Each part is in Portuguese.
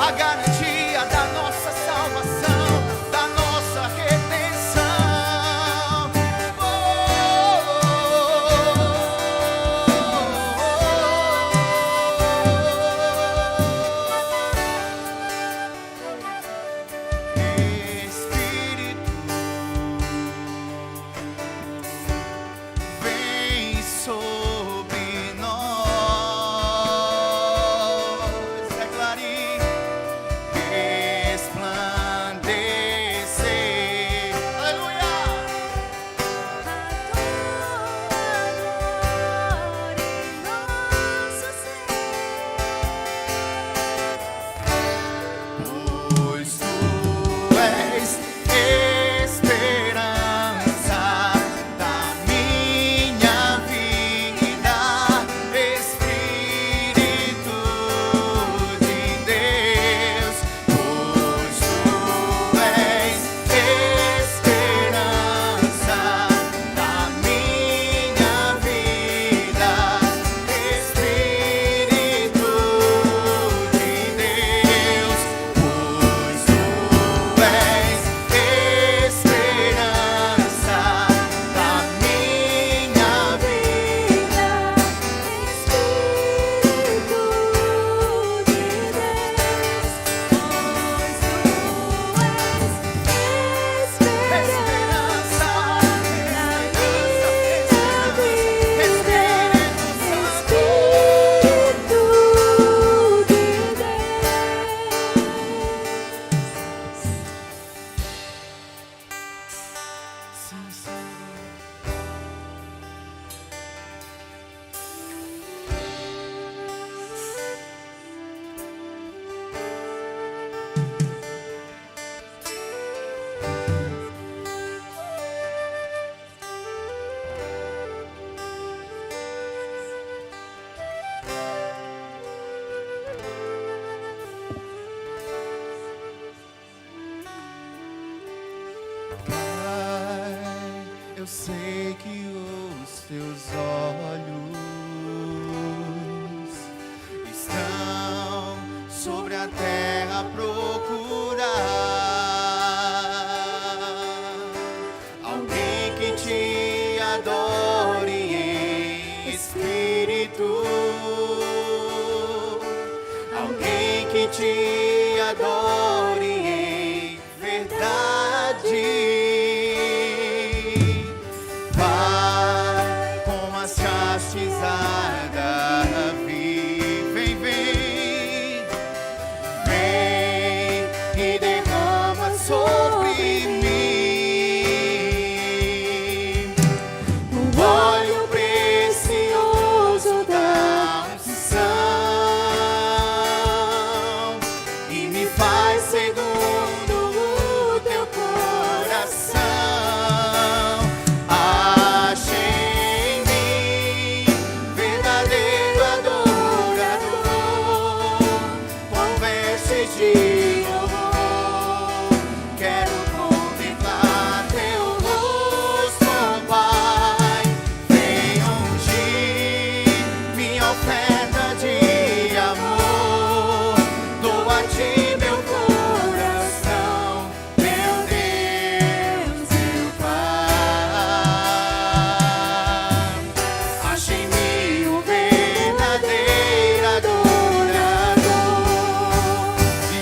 a garantia da nossa salvação, da nossa redenção. Espírito, vem sobre nós, declare, resplandecer, aleluia. Pois tu és esperança da minha vida, Espírito de Deus. Pois tu és esperança da minha vida, Espírito de Deus. Pois tu és esperança da minha vida, Espírito de Pai, eu sei que os teus olhos estão sobre a terra a procurar alguém que te adore em espírito, alguém que te adore em verdade. Vai com as hastes a Davi, vem, vem, vem e derrama sobre mim o óleo precioso da unção e me faz segundo o teu coração. Ache em mim verdadeiro adorador, com vestes de louvor. Quero contemplar teu rosto, Pai. Vem ungir minha oferta de amor. Dou a ti meu coração, meu Deus, meu Pai. Ache em mim o verdadeiro adorador. E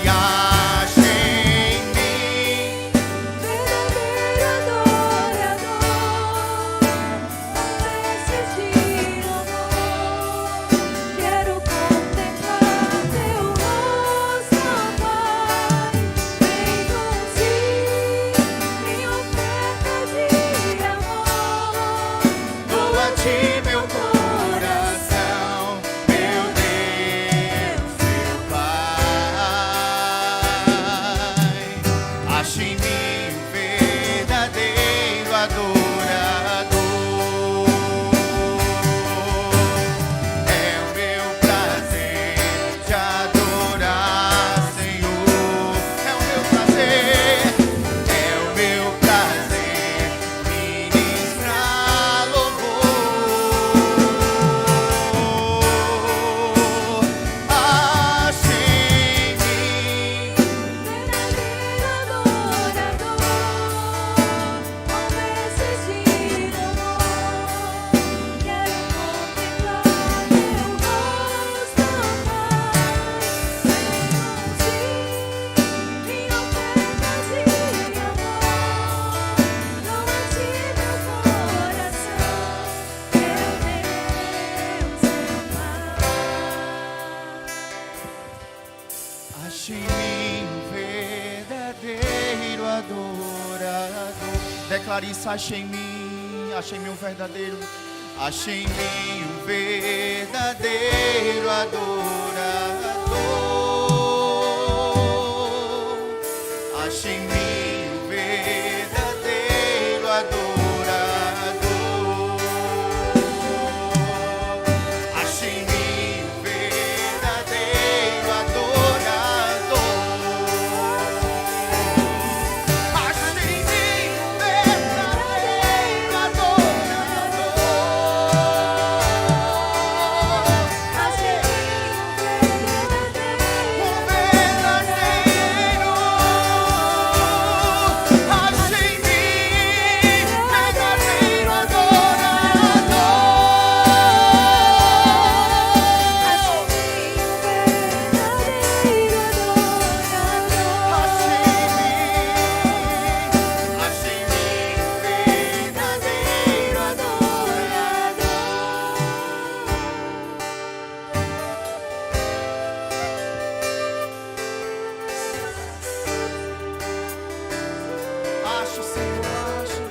Achei-me um verdadeiro adorador. Declare isso, achei-me um verdadeiro. Achei-me um verdadeiro adorador. Achei-me um verdadeiro adorador. Achei-me um verdadeiro adorador. Achei-me um verdadeiro Acho, Senhor, acho.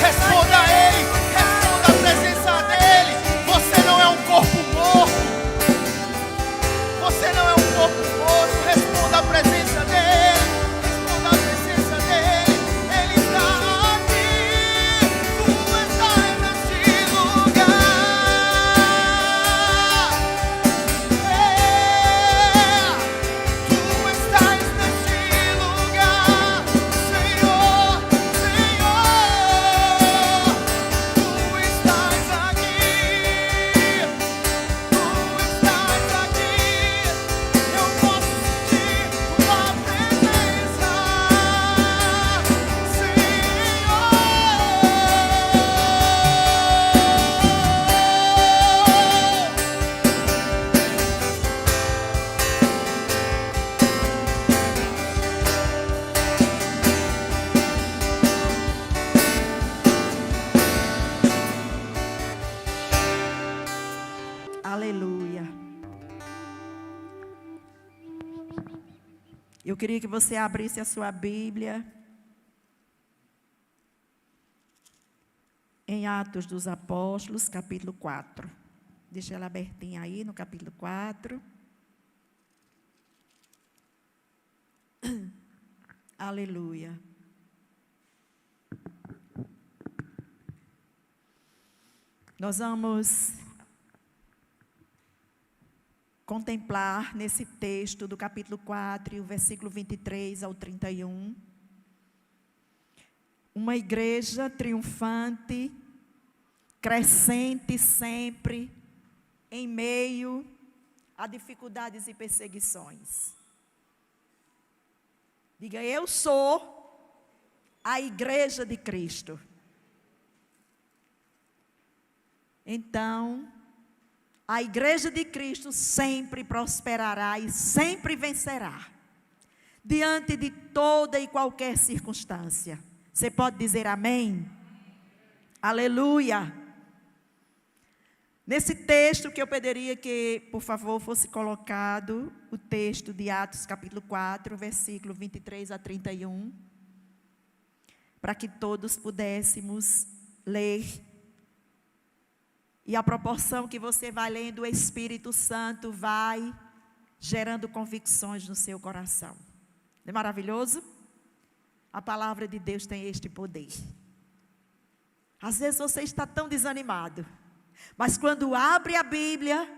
Responda a Ele, responda a presença dEle. Você não é um corpo morto. Você não é um corpo morto. Responda a presença dEle. Responda a presença dEle. Ele está aqui. Tu estás neste lugar. Tu estás neste lugar, Senhor, Senhor. Tu estás aqui. Tu estás aqui. Eu posso sentir tua presença, Aleluia. Eu queria que você abrisse a sua Bíblia em Atos dos Apóstolos, capítulo 4. Deixa ela abertinha aí no capítulo 4. Aleluia. Nós vamos contemplar nesse texto do capítulo 4, o versículo 23 ao 31. Uma igreja triunfante, crescente sempre, em meio a dificuldades e perseguições. Diga, eu sou a igreja de Cristo. Então, a igreja de Cristo sempre prosperará e sempre vencerá, diante de toda e qualquer circunstância. Você pode dizer amém? Aleluia! Nesse texto que eu pediria que, por favor, fosse colocado o texto de Atos capítulo 4, versículo 23 a 31, para que todos pudéssemos ler. E a proporção que você vai lendo, o Espírito Santo vai gerando convicções no seu coração. Não é maravilhoso? A palavra de Deus tem este poder. Às vezes você está tão desanimado, mas quando abre a Bíblia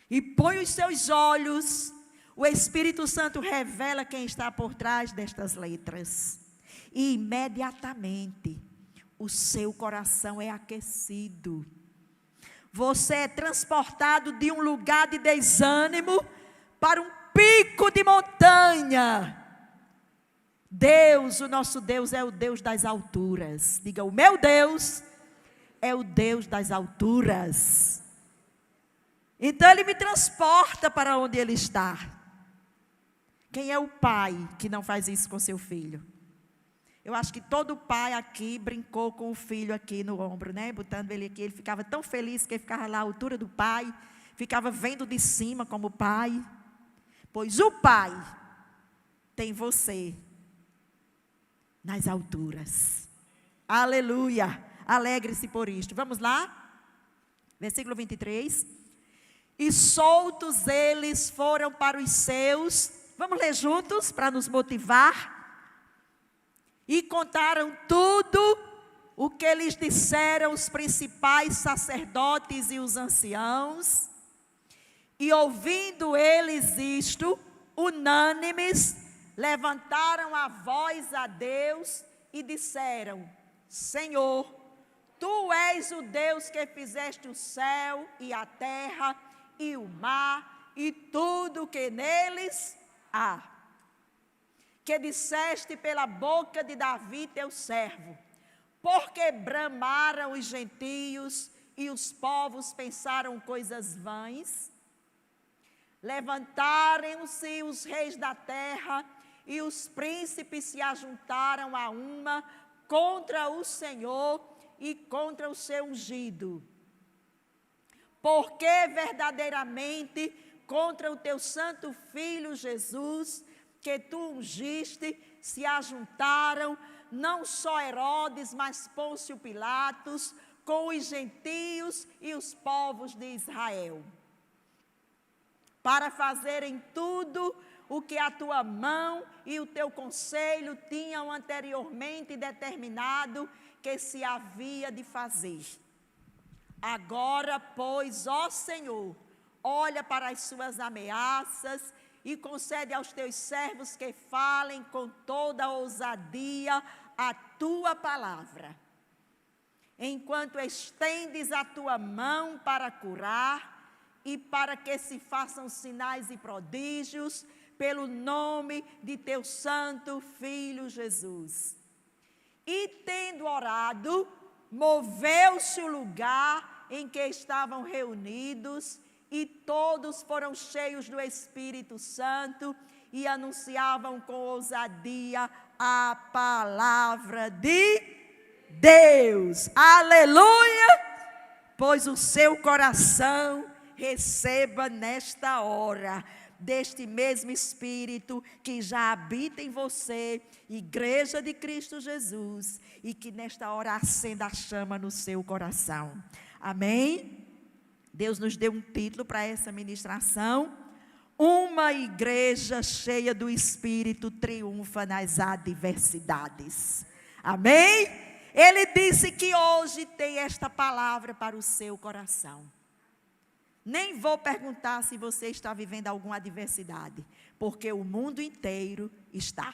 e põe os seus olhos, o Espírito Santo revela quem está por trás destas letras. E imediatamente o seu coração é aquecido. Você é transportado de um lugar de desânimo para um pico de montanha. Deus, o nosso Deus, é o Deus das alturas. Diga, o meu Deus é o Deus das alturas. Então Ele me transporta para onde Ele está. Quem é o pai que não faz isso com seu filho? Eu acho que todo pai aqui brincou com o filho aqui no ombro, né? Botando ele aqui, ele ficava tão feliz que ele ficava lá à altura do pai, ficava vendo de cima como pai. Pois o pai tem você nas alturas. Aleluia! Alegre-se por isto. Vamos lá? Versículo 23. E soltos eles foram para os seus. Vamos ler juntos para nos motivar. E contaram tudo o que lhes disseram os principais sacerdotes e os anciãos. E ouvindo eles isto, unânimes, levantaram a voz a Deus e disseram: Senhor, Tu és o Deus que fizeste o céu e a terra e o mar e tudo o que neles há. Que disseste pela boca de Davi teu servo, porque bramaram os gentios e os povos pensaram coisas vãs. Levantaram-se os reis da terra e os príncipes se ajuntaram a uma contra o Senhor e contra o seu ungido. Porque verdadeiramente contra o teu santo Filho Jesus, que tu ungiste, se ajuntaram não só Herodes, mas Pôncio Pilatos, com os gentios e os povos de Israel, para fazerem tudo o que a tua mão e o teu conselho tinham anteriormente determinado que se havia de fazer. Agora, pois, ó Senhor, olha para as suas ameaças e concede aos teus servos que falem com toda ousadia a tua palavra, enquanto estendes a tua mão para curar e para que se façam sinais e prodígios pelo nome de teu santo Filho Jesus. E tendo orado, moveu-se o lugar em que estavam reunidos, e todos foram cheios do Espírito Santo e anunciavam com ousadia a palavra de Deus. Aleluia! Pois o seu coração receba nesta hora deste mesmo Espírito que já habita em você, Igreja de Cristo Jesus, e que nesta hora acenda a chama no seu coração. Amém? Deus nos deu um título para essa ministração: uma igreja cheia do Espírito triunfa nas adversidades. Amém? Ele disse que hoje tem esta palavra para o seu coração. Nem vou perguntar se você está vivendo alguma adversidade, porque o mundo inteiro está.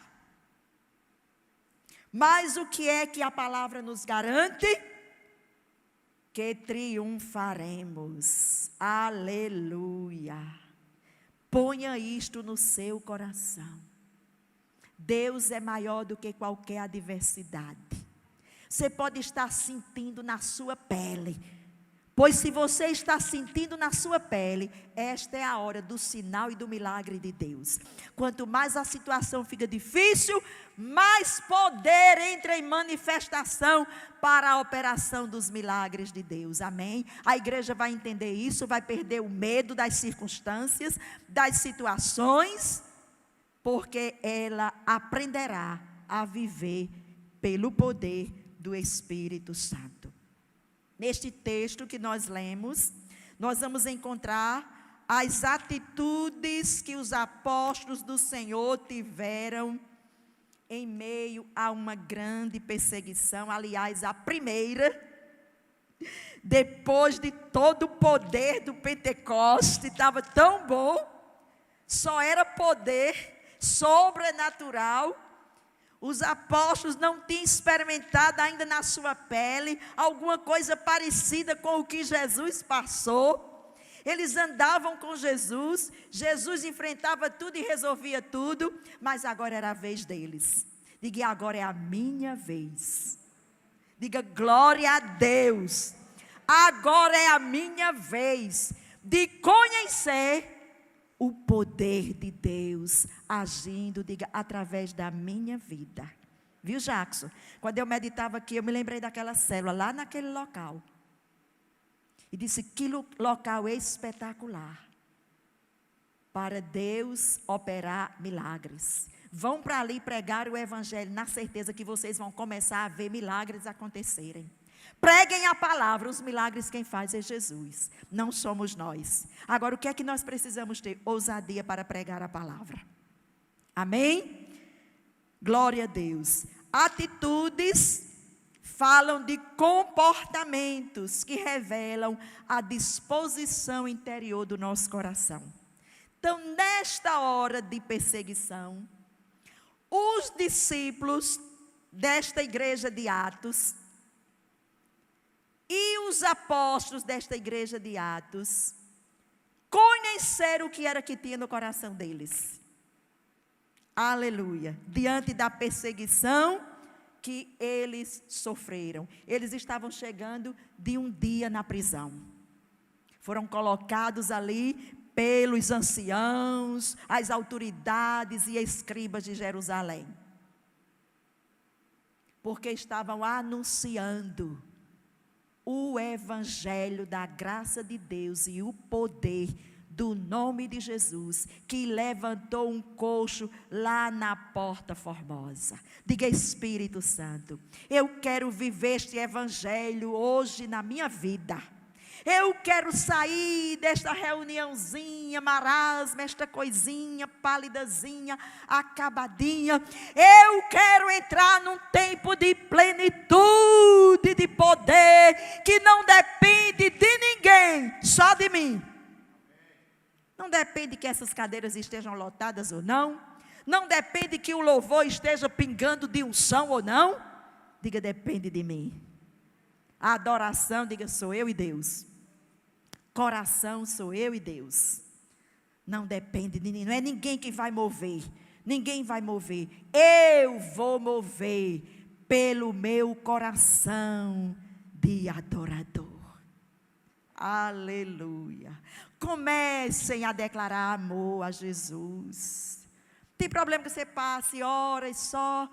Mas o que é que a palavra nos garante? que triunfaremos. Aleluia. Ponha isto no seu coração. Deus é maior do que qualquer adversidade. Você pode estar sentindo na sua pele. Pois se você está sentindo na sua pele, esta é a hora do sinal e do milagre de Deus. Quanto mais a situação fica difícil, mais poder entra em manifestação para a operação dos milagres de Deus. Amém? A igreja vai entender isso, vai perder o medo das circunstâncias, das situações, porque ela aprenderá a viver pelo poder do Espírito Santo. Neste texto que nós lemos, nós vamos encontrar as atitudes que os apóstolos do Senhor tiveram em meio a uma grande perseguição. Aliás, a primeira, depois de todo o poder do Pentecoste, estava tão bom, só era poder sobrenatural. Os apóstolos não tinham experimentado ainda na sua pele alguma coisa parecida com o que Jesus passou. Eles andavam com Jesus, Jesus enfrentava tudo e resolvia tudo, mas agora era a vez deles. Diga, agora é a minha vez. Diga, glória a Deus. Agora é a minha vez de conhecer o poder de Deus agindo, diga, através da minha vida. Viu, Jackson? Quando eu meditava aqui, eu me lembrei daquela célula, lá naquele local. E disse, que local espetacular para Deus operar milagres. Vão para ali pregar o evangelho, na certeza que vocês vão começar a ver milagres acontecerem. Preguem a palavra, os milagres quem faz é Jesus, não somos nós. Agora, o que é que nós precisamos ter? Ousadia para pregar a palavra. Amém? Glória a Deus. Atitudes falam de comportamentos que revelam a disposição interior do nosso coração. Então, nesta hora de perseguição, os discípulos desta igreja de Atos e os apóstolos desta igreja de Atos conheceram o que era que tinha no coração deles. Aleluia. Diante da perseguição que eles sofreram. Eles estavam chegando de um dia na prisão. Foram colocados ali pelos anciãos, as autoridades e escribas de Jerusalém. Porque estavam anunciando o evangelho da graça de Deus e o poder do nome de Jesus, que levantou um coxo lá na Porta Formosa. Diga, Espírito Santo, eu quero viver este evangelho hoje na minha vida. Eu quero sair desta reuniãozinha, marasma, esta coisinha, pálidazinha, acabadinha. Eu quero entrar num tempo de plenitude, de poder, que não depende de ninguém, só de mim. Não depende que essas cadeiras estejam lotadas ou não. Não depende que o louvor esteja pingando de unção ou não. Diga, depende de mim. A adoração, diga, sou eu e Deus. Coração, sou eu e Deus. Não depende de ninguém. Não é ninguém que vai mover. Ninguém vai mover. Eu vou mover pelo meu coração de adorador. Aleluia. Comecem a declarar amor a Jesus. Tem problema que você passe horas só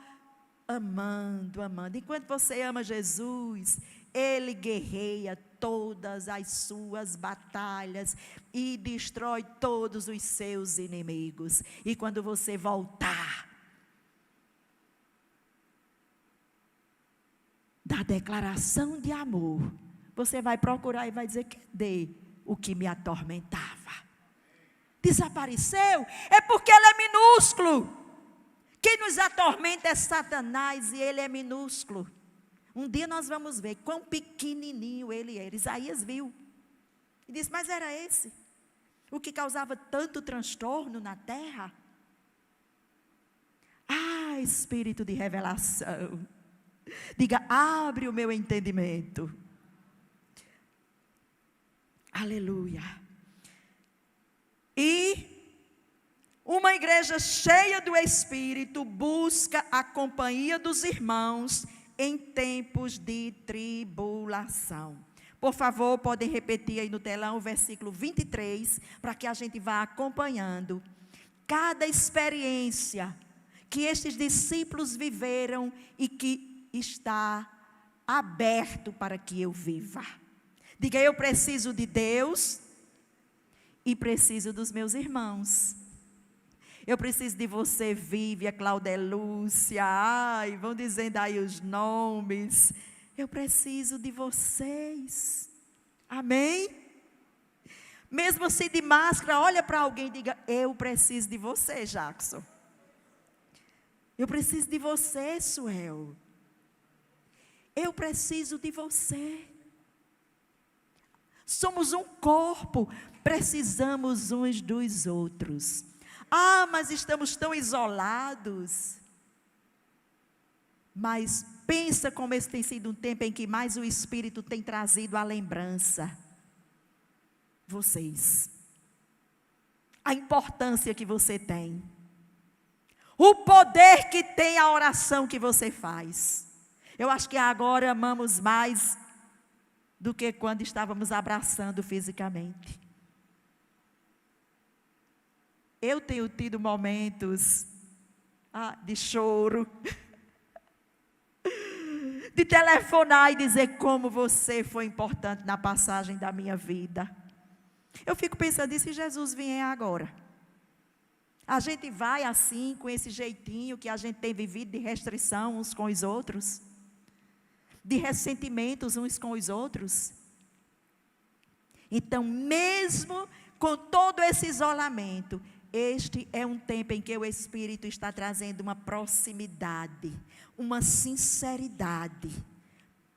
amando, amando. Enquanto você ama Jesus, Ele guerreia todas as suas batalhas e destrói todos os seus inimigos. E quando você voltar da declaração de amor, você vai procurar e vai dizer, cadê o que me atormentava? Desapareceu? É porque ele é minúsculo. Quem nos atormenta é Satanás e ele é minúsculo. Um dia nós vamos ver quão pequenininho ele era. Isaías viu e disse, mas era esse o que causava tanto transtorno na terra? Ah, Espírito de revelação, diga, abre o meu entendimento. Aleluia. E uma igreja cheia do Espírito busca a companhia dos irmãos em tempos de tribulação. Por favor, podem repetir aí no telão o versículo 23, para que a gente vá acompanhando cada experiência que estes discípulos viveram e que está aberto para que eu viva. Diga, eu preciso de Deus e preciso dos meus irmãos. Eu preciso de você, Vívia, Cláudia Lúcia, ai, vão dizendo aí os nomes. Eu preciso de vocês. Amém? Mesmo assim de máscara, olha para alguém e diga, eu preciso de você, Jackson. Eu preciso de você, Suel. Eu preciso de você. Somos um corpo, precisamos uns dos outros. Ah, mas estamos tão isolados. Mas pensa como esse tem sido um tempo em que mais o Espírito tem trazido a lembrança. Vocês. A importância que você tem. O poder que tem a oração que você faz. Eu acho que agora amamos mais do que quando estávamos abraçando fisicamente. Eu tenho tido momentos de choro, de telefonar e dizer como você foi importante na passagem da minha vida. Eu fico pensando, e se Jesus vier agora? A gente vai assim, com esse jeitinho que a gente tem vivido de restrição uns com os outros? De ressentimentos uns com os outros? Então, mesmo com todo esse isolamento, este é um tempo em que o Espírito está trazendo uma proximidade, uma sinceridade.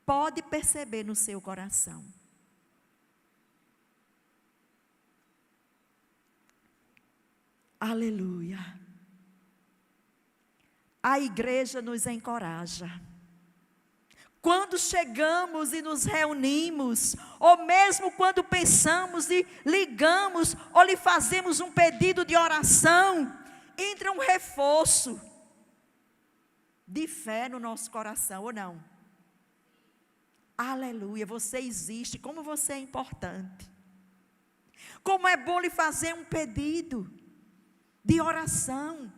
Pode perceber no seu coração. Aleluia. A igreja nos encoraja. Quando chegamos e nos reunimos, ou mesmo quando pensamos e ligamos, ou lhe fazemos um pedido de oração, entra um reforço de fé no nosso coração, ou não? Aleluia, você existe, como você é importante. Como é bom lhe fazer um pedido de oração.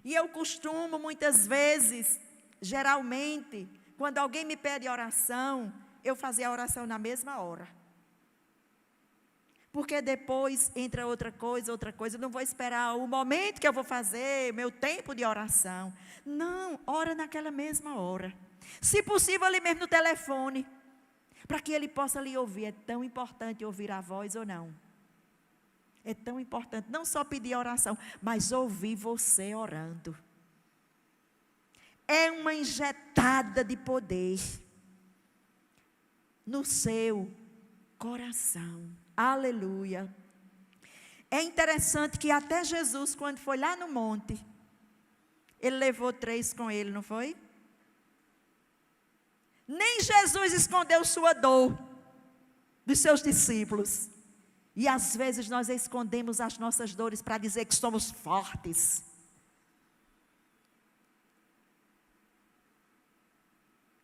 E eu costumo muitas vezes, geralmente, quando alguém me pede oração, eu fazer a oração na mesma hora. Porque depois entra outra coisa. Eu não vou esperar o momento que eu vou fazer, meu tempo de oração. Não, ora naquela mesma hora. Se possível, ali mesmo no telefone. Para que ele possa lhe ouvir. É tão importante ouvir a voz ou não? É tão importante não só pedir oração, mas ouvir você orando. É uma injetada de poder no seu coração. Aleluia. É interessante que até Jesus, quando foi lá no monte, ele levou 3 com ele, não foi? Nem Jesus escondeu sua dor dos seus discípulos. E às vezes nós escondemos as nossas dores para dizer que somos fortes.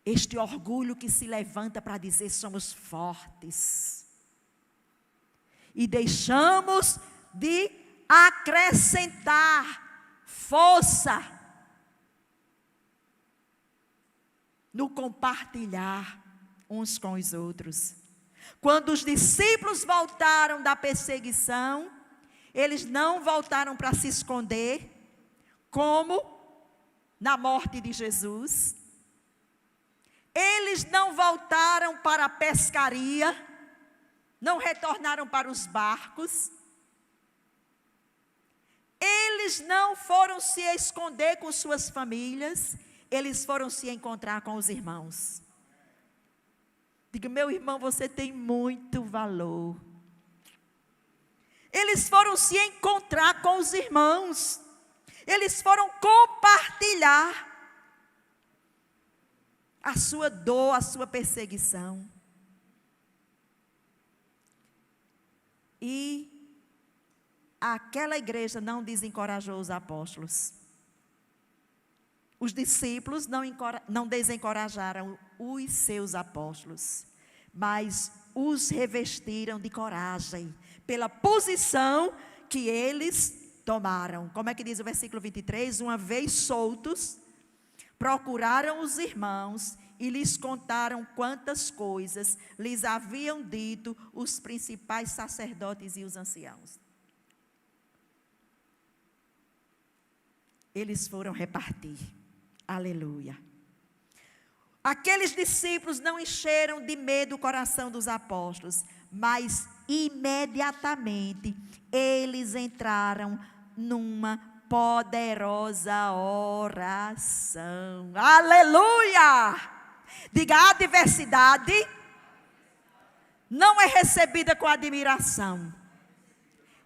Este orgulho que se levanta para dizer somos fortes. E deixamos de acrescentar força no compartilhar uns com os outros. Quando os discípulos voltaram da perseguição, eles não voltaram para se esconder, como na morte de Jesus. Eles não voltaram para a pescaria, não retornaram para os barcos. Eles não foram se esconder com suas famílias, eles foram se encontrar com os irmãos. Diga, meu irmão, você tem muito valor. Eles foram se encontrar com os irmãos. Eles foram compartilhar a sua dor, a sua perseguição. aquela igreja não desencorajou os apóstolos. Os discípulos não desencorajaram os seus apóstolos, mas os revestiram de coragem, pela posição que eles tomaram. Como é que diz o versículo 23? Uma vez soltos, procuraram os irmãos e lhes contaram quantas coisas lhes haviam dito os principais sacerdotes e os anciãos. Eles foram repartir. Aleluia. Aqueles discípulos não encheram de medo o coração dos apóstolos, mas imediatamente eles entraram numa poderosa oração. Aleluia! Diga, a adversidade não é recebida com admiração,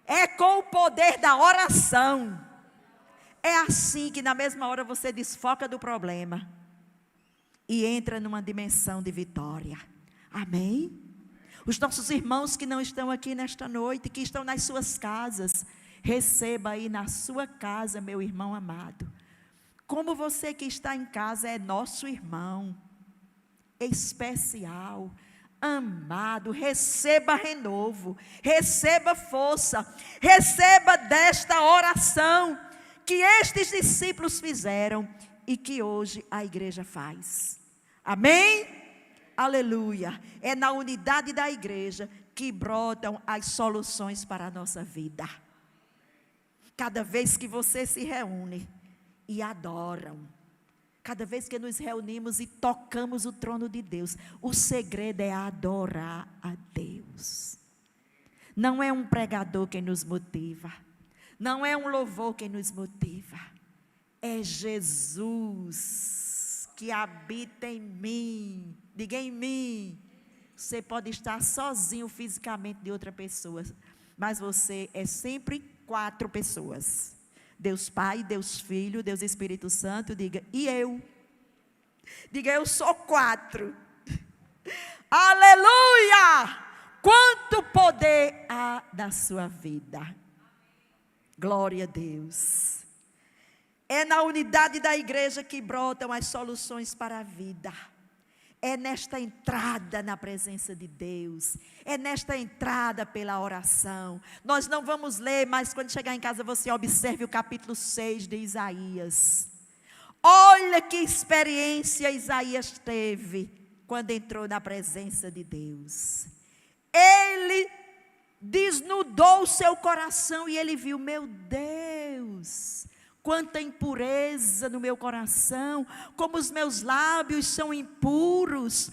é com o poder da oração. É assim que na mesma hora você desfoca do problema e entra numa dimensão de vitória. Amém? Os nossos irmãos que não estão aqui nesta noite, que estão nas suas casas, receba aí na sua casa, meu irmão amado. Como você que está em casa é nosso irmão, especial, amado, receba renovo, receba força, receba desta oração que estes discípulos fizeram e que hoje a igreja faz. Amém? Aleluia. É na unidade da igreja que brotam as soluções para a nossa vida. Cada vez que você se reúne e adoram, cada vez que nos reunimos e tocamos o trono de Deus, o segredo é adorar a Deus. Não é um pregador quem nos motiva, não é um louvor quem nos motiva, é Jesus que habita em mim. Diga em mim. Você pode estar sozinho fisicamente de outra pessoa, mas você é sempre 4 pessoas. Deus Pai, Deus Filho, Deus Espírito Santo. Diga, e eu? Diga, eu sou 4. Aleluia! Quanto poder há na sua vida. Glória a Deus. É na unidade da igreja que brotam as soluções para a vida. É nesta entrada na presença de Deus. É nesta entrada pela oração. Nós não vamos ler, mas quando chegar em casa você observe o capítulo 6 de Isaías. Olha que experiência Isaías teve quando entrou na presença de Deus. Ele desnudou o seu coração e ele viu, meu Deus, quanta impureza no meu coração, como os meus lábios são impuros,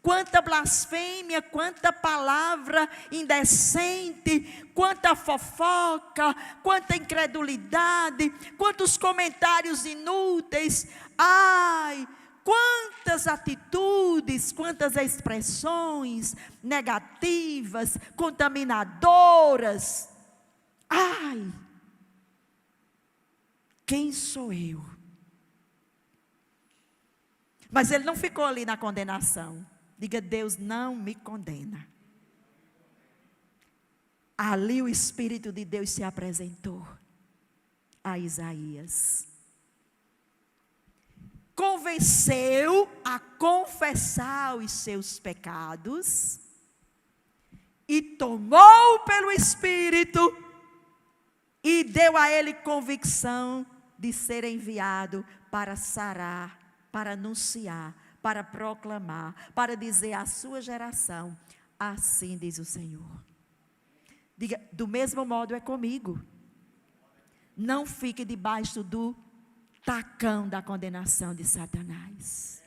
quanta blasfêmia, quanta palavra indecente, quanta fofoca, quanta incredulidade, quantos comentários inúteis, ai, quantas atitudes, quantas expressões negativas, contaminadoras. Ai, quem sou eu? Mas ele não ficou ali na condenação. Diga, Deus não me condena. Ali o Espírito de Deus se apresentou a Isaías. Convenceu a confessar os seus pecados e tomou pelo Espírito e deu a ele convicção de ser enviado para sarar, para anunciar, para proclamar, para dizer à sua geração, assim diz o Senhor. Diga, do mesmo modo é comigo. Não fique debaixo do tacão da condenação de Satanás.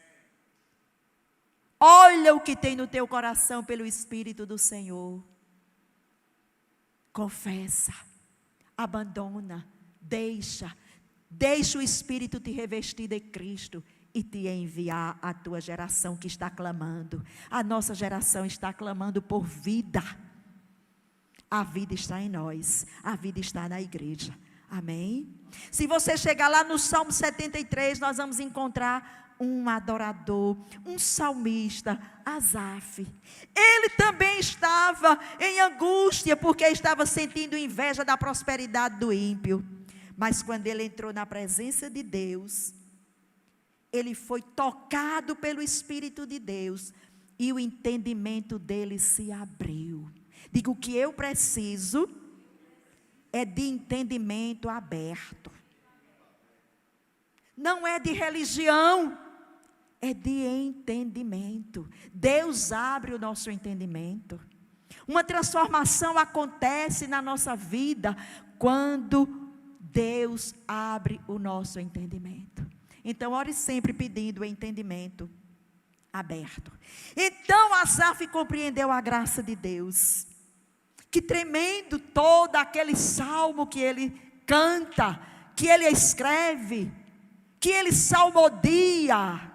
Olha o que tem no teu coração pelo Espírito do Senhor. Confessa, abandona, deixa o Espírito te revestir de Cristo e te enviar à tua geração que está clamando. A nossa geração está clamando por vida. A vida está em nós, a vida está na igreja. Amém? Se você chegar lá no Salmo 73, nós vamos encontrar um adorador, um salmista, Asaf. Ele também estava em angústia, porque estava sentindo inveja da prosperidade do ímpio. Mas quando ele entrou na presença de Deus, ele foi tocado pelo Espírito de Deus, e o entendimento dele se abriu. Digo, o que eu preciso é de entendimento aberto. Não é de religião, é de entendimento. Deus abre o nosso entendimento. Uma transformação acontece na nossa vida quando Deus abre o nosso entendimento. Então, ore sempre pedindo o entendimento aberto. Então, Asaf compreendeu a graça de Deus. Que tremendo todo aquele salmo que ele canta, que ele escreve, que ele salmodia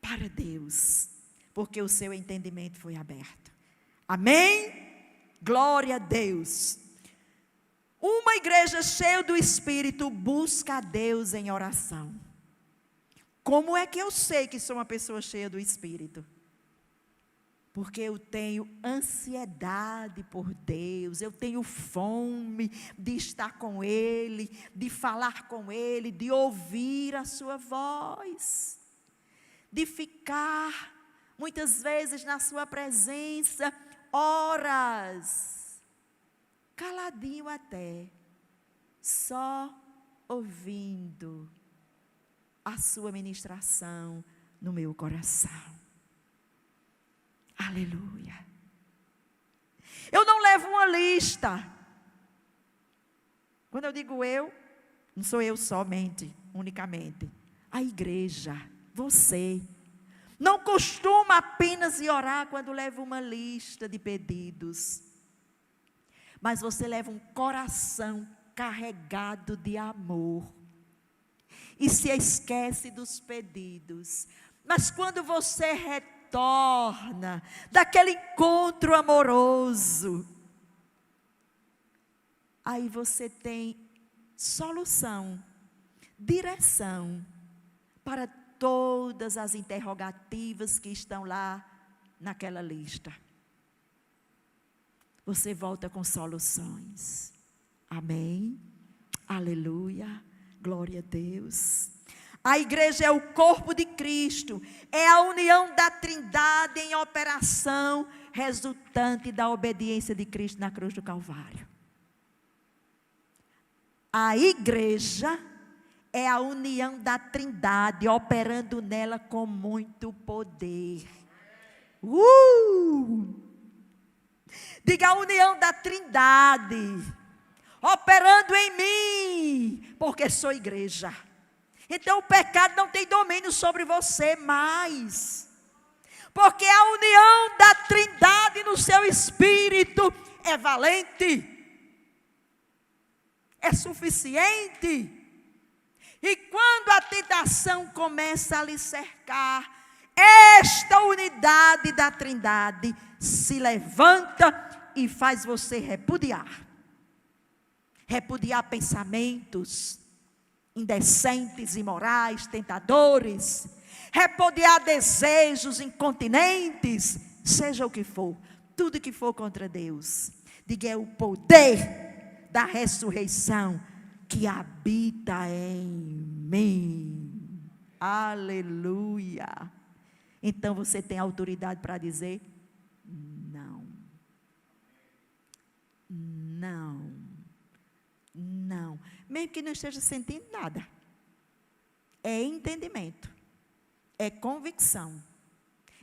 para Deus, porque o seu entendimento foi aberto. Amém? Glória a Deus. Uma igreja cheia do Espírito busca a Deus em oração. Como é que eu sei que sou uma pessoa cheia do Espírito? Porque eu tenho ansiedade por Deus, eu tenho fome de estar com Ele, de falar com Ele, de ouvir a sua voz, de ficar muitas vezes na sua presença, horas, caladinho até, só ouvindo a sua ministração no meu coração. Aleluia. Eu não levo uma lista. Quando eu digo eu, não sou eu somente, unicamente. A igreja, você, não costuma apenas ir orar quando leva uma lista de pedidos. Mas você leva um coração carregado de amor. E se esquece dos pedidos. Mas quando você retorna daquele encontro amoroso, aí você tem solução, direção para todas as interrogativas que estão lá naquela lista. Você volta com soluções. Amém? Aleluia. Glória a Deus. A igreja é o corpo de Cristo, é a união da Trindade em operação, resultante da obediência de Cristo na cruz do Calvário. A igreja é a união da Trindade, operando nela com muito poder. Diga, a união da Trindade, operando em mim, porque sou igreja. Então o pecado não tem domínio sobre você mais. Porque a união da Trindade no seu espírito é valente, é suficiente. E quando a tentação começa a lhe cercar, esta unidade da Trindade se levanta e faz você repudiar. Repudiar pensamentos indecentes, imorais, tentadores, repudiar desejos incontinentes, seja o que for, tudo que for contra Deus. Diga, é o poder da ressurreição que habita em mim. Aleluia. Então você tem autoridade para dizer não. Não. Não. Mesmo que não esteja sentindo nada. É entendimento. É convicção.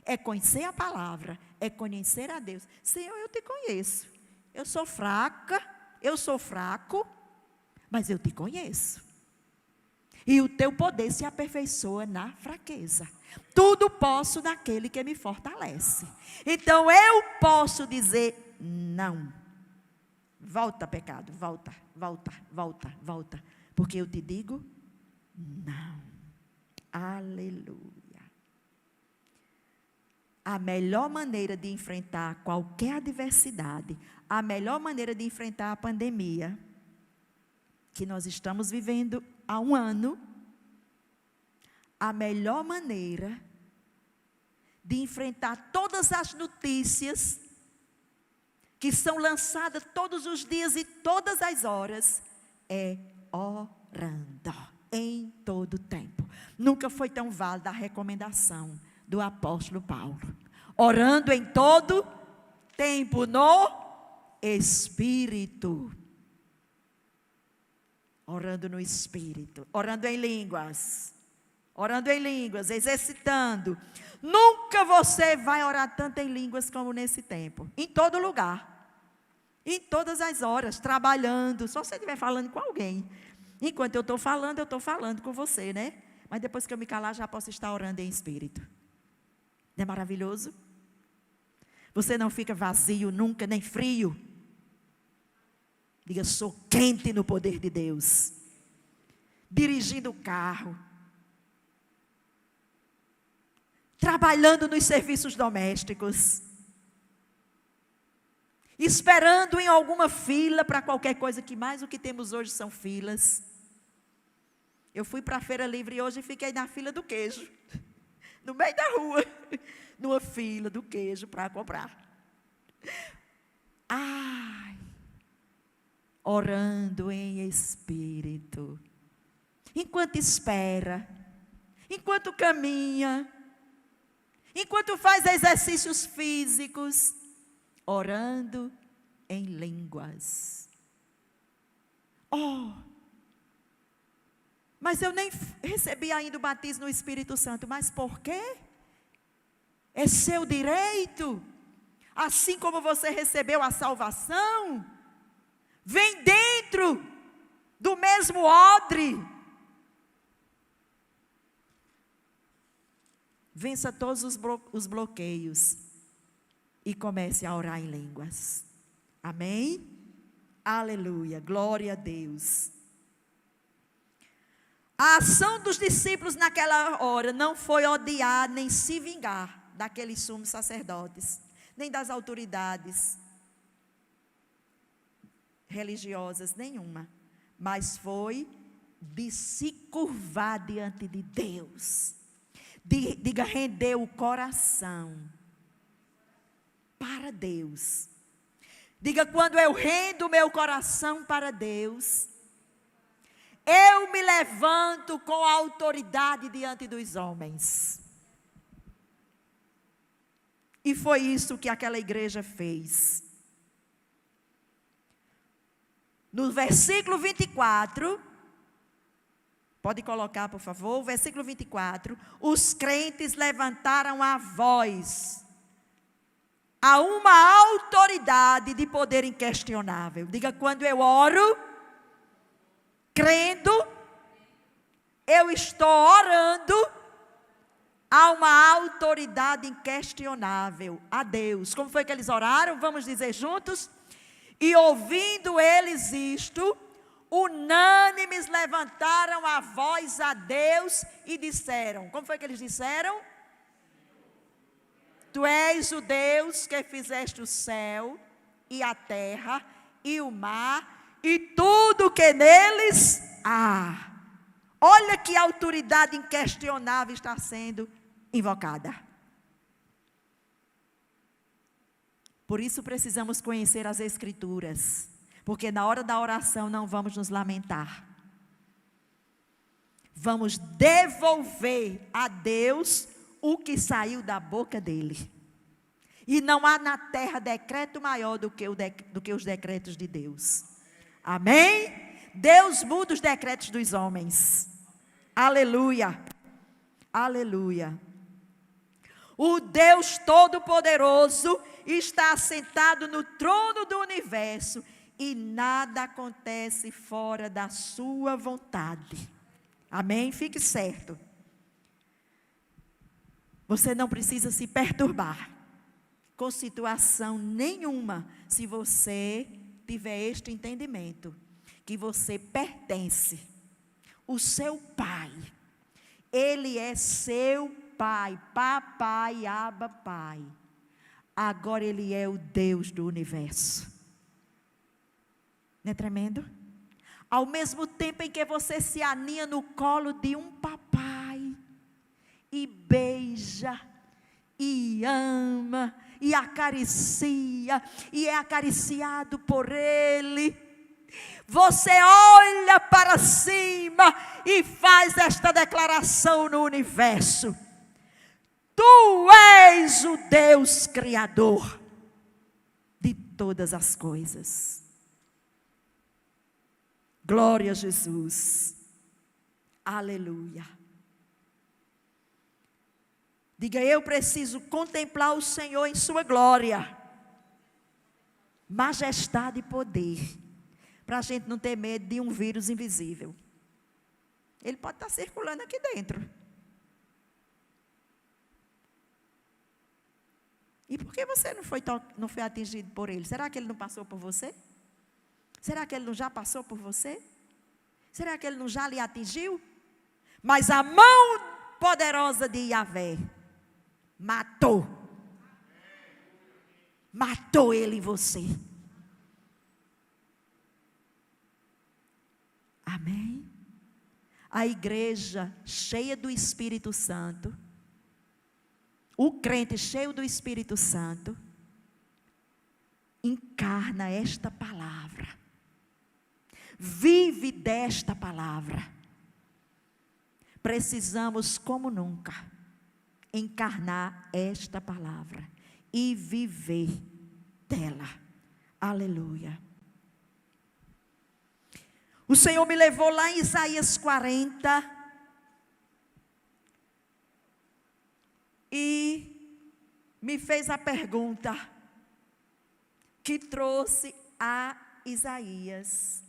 É conhecer a palavra. É conhecer a Deus. Senhor, eu te conheço. Eu sou fraca. Eu sou fraco. Mas eu te conheço. E o teu poder se aperfeiçoa na fraqueza. Tudo posso naquele que me fortalece. Então eu posso dizer não. Volta, pecado, volta, volta, volta, volta. Porque eu te digo não. Aleluia. A melhor maneira de enfrentar qualquer adversidade, a melhor maneira de enfrentar a pandemia que nós estamos vivendo há um ano, a melhor maneira de enfrentar todas as notícias que são lançadas todos os dias e todas as horas é orando em todo tempo. Nunca foi tão válida a recomendação do apóstolo Paulo. Orando em todo tempo no Espírito. Orando no Espírito. Orando em línguas. Orando em línguas, exercitando. Nunca você vai orar tanto em línguas como nesse tempo. Em todo lugar. Em todas as horas, trabalhando. Só se você estiver falando com alguém. Enquanto eu estou falando com você, né? Mas depois que eu me calar, já posso estar orando em espírito. Não é maravilhoso? Você não fica vazio nunca, nem frio. Diga, sou quente no poder de Deus. Dirigindo o carro. Trabalhando nos serviços domésticos. Esperando em alguma fila para qualquer coisa, que mais o que temos hoje são filas. Eu fui para a Feira Livre hoje e fiquei na fila do queijo. No meio da rua. Numa fila do queijo para comprar. Ai. Orando em espírito. Enquanto espera. Enquanto caminha. Enquanto faz exercícios físicos. Orando em línguas. Oh! Mas eu nem recebi ainda o batismo no Espírito Santo. Mas por quê? É seu direito. Assim como você recebeu a salvação, vem dentro do mesmo odre. Vença todos os bloqueios e comece a orar em línguas. Amém? Aleluia, glória a Deus. A ação dos discípulos naquela hora não foi odiar nem se vingar daqueles sumos sacerdotes, nem das autoridades religiosas, nenhuma. Mas foi de se curvar diante de Deus. Diga, render o coração para Deus. Diga, quando eu rendo o meu coração para Deus, eu me levanto com autoridade diante dos homens. E foi isso que aquela igreja fez. No versículo 24, pode colocar, por favor, versículo 24, os crentes levantaram a voz a uma autoridade de poder inquestionável. Diga, quando eu oro, crendo, eu estou orando a uma autoridade inquestionável, a Deus. Como foi que eles oraram? Vamos dizer juntos? E ouvindo eles isto, unânimes levantaram a voz a Deus e disseram. Como foi que eles disseram? Tu és o Deus que fizeste o céu e a terra e o mar e tudo que neles há. Olha que autoridade inquestionável está sendo invocada. Por isso precisamos conhecer as Escrituras, porque na hora da oração não vamos nos lamentar. Vamos devolver a Deus o que saiu da boca dele. E não há na terra decreto maior do que os decretos de Deus. Amém? Deus muda os decretos dos homens. Aleluia. Aleluia. O Deus Todo-Poderoso está assentado no trono do universo e nada acontece fora da sua vontade. Amém? Fique certo. Você não precisa se perturbar com situação nenhuma, se você tiver este entendimento, que você pertence. O seu Pai, Ele é seu Pai, papai, aba, Pai. Agora Ele é o Deus do universo. Não é tremendo? Ao mesmo tempo em que você se aninha no colo de um papai, e beija, e ama, e acaricia, e é acariciado por Ele. Você olha para cima e faz esta declaração no universo: Tu és o Deus Criador de todas as coisas. Glória a Jesus. Aleluia. Diga: eu preciso contemplar o Senhor em sua glória, majestade e poder, para a gente não ter medo de um vírus invisível. Ele pode estar circulando aqui dentro. E por que você não foi atingido por ele? Será que ele não passou por você? Será que ele não já passou por você? Será que ele não já lhe atingiu? Mas a mão poderosa de Yahvé matou ele em você. Amém? A igreja cheia do Espírito Santo, o crente cheio do Espírito Santo, encarna esta palavra, vive desta palavra. Precisamos, como nunca, encarnar esta palavra e viver dela. Aleluia. O Senhor me levou lá em Isaías 40 e me fez a pergunta que trouxe a Isaías.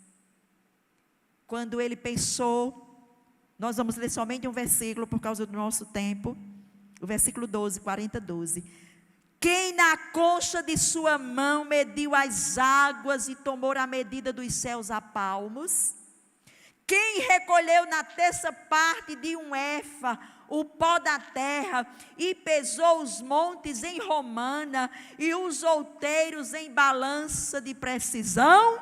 Quando ele pensou, nós vamos ler somente um versículo por causa do nosso tempo, o versículo 12, 40:12. Quem na concha de sua mão mediu as águas e tomou a medida dos céus a palmos? Quem recolheu na terça parte de um efa o pó da terra e pesou os montes em romana e os outeiros em balança de precisão?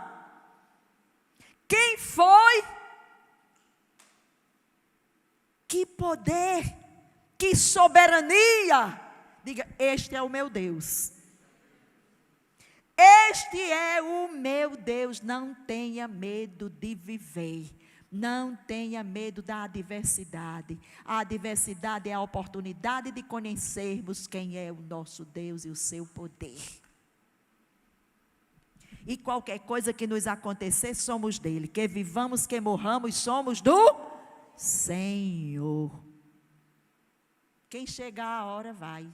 Quem foi? Que poder, que soberania! Diga: este é o meu Deus. Este é o meu Deus. Não tenha medo de viver. Não tenha medo da adversidade. A adversidade é a oportunidade de conhecermos quem é o nosso Deus e o seu poder. E qualquer coisa que nos acontecer, somos dele. Que vivamos, que morramos, somos do Senhor. Quem chegar a hora vai.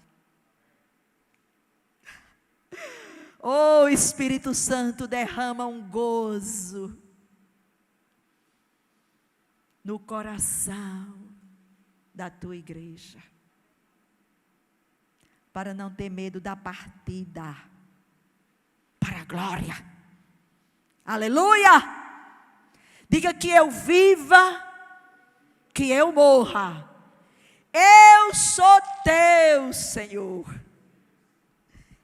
Oh, Espírito Santo, derrama um gozo no coração da tua igreja, para não ter medo da partida para a glória. Aleluia! Diga: que eu viva, que eu morra, eu sou teu, Senhor.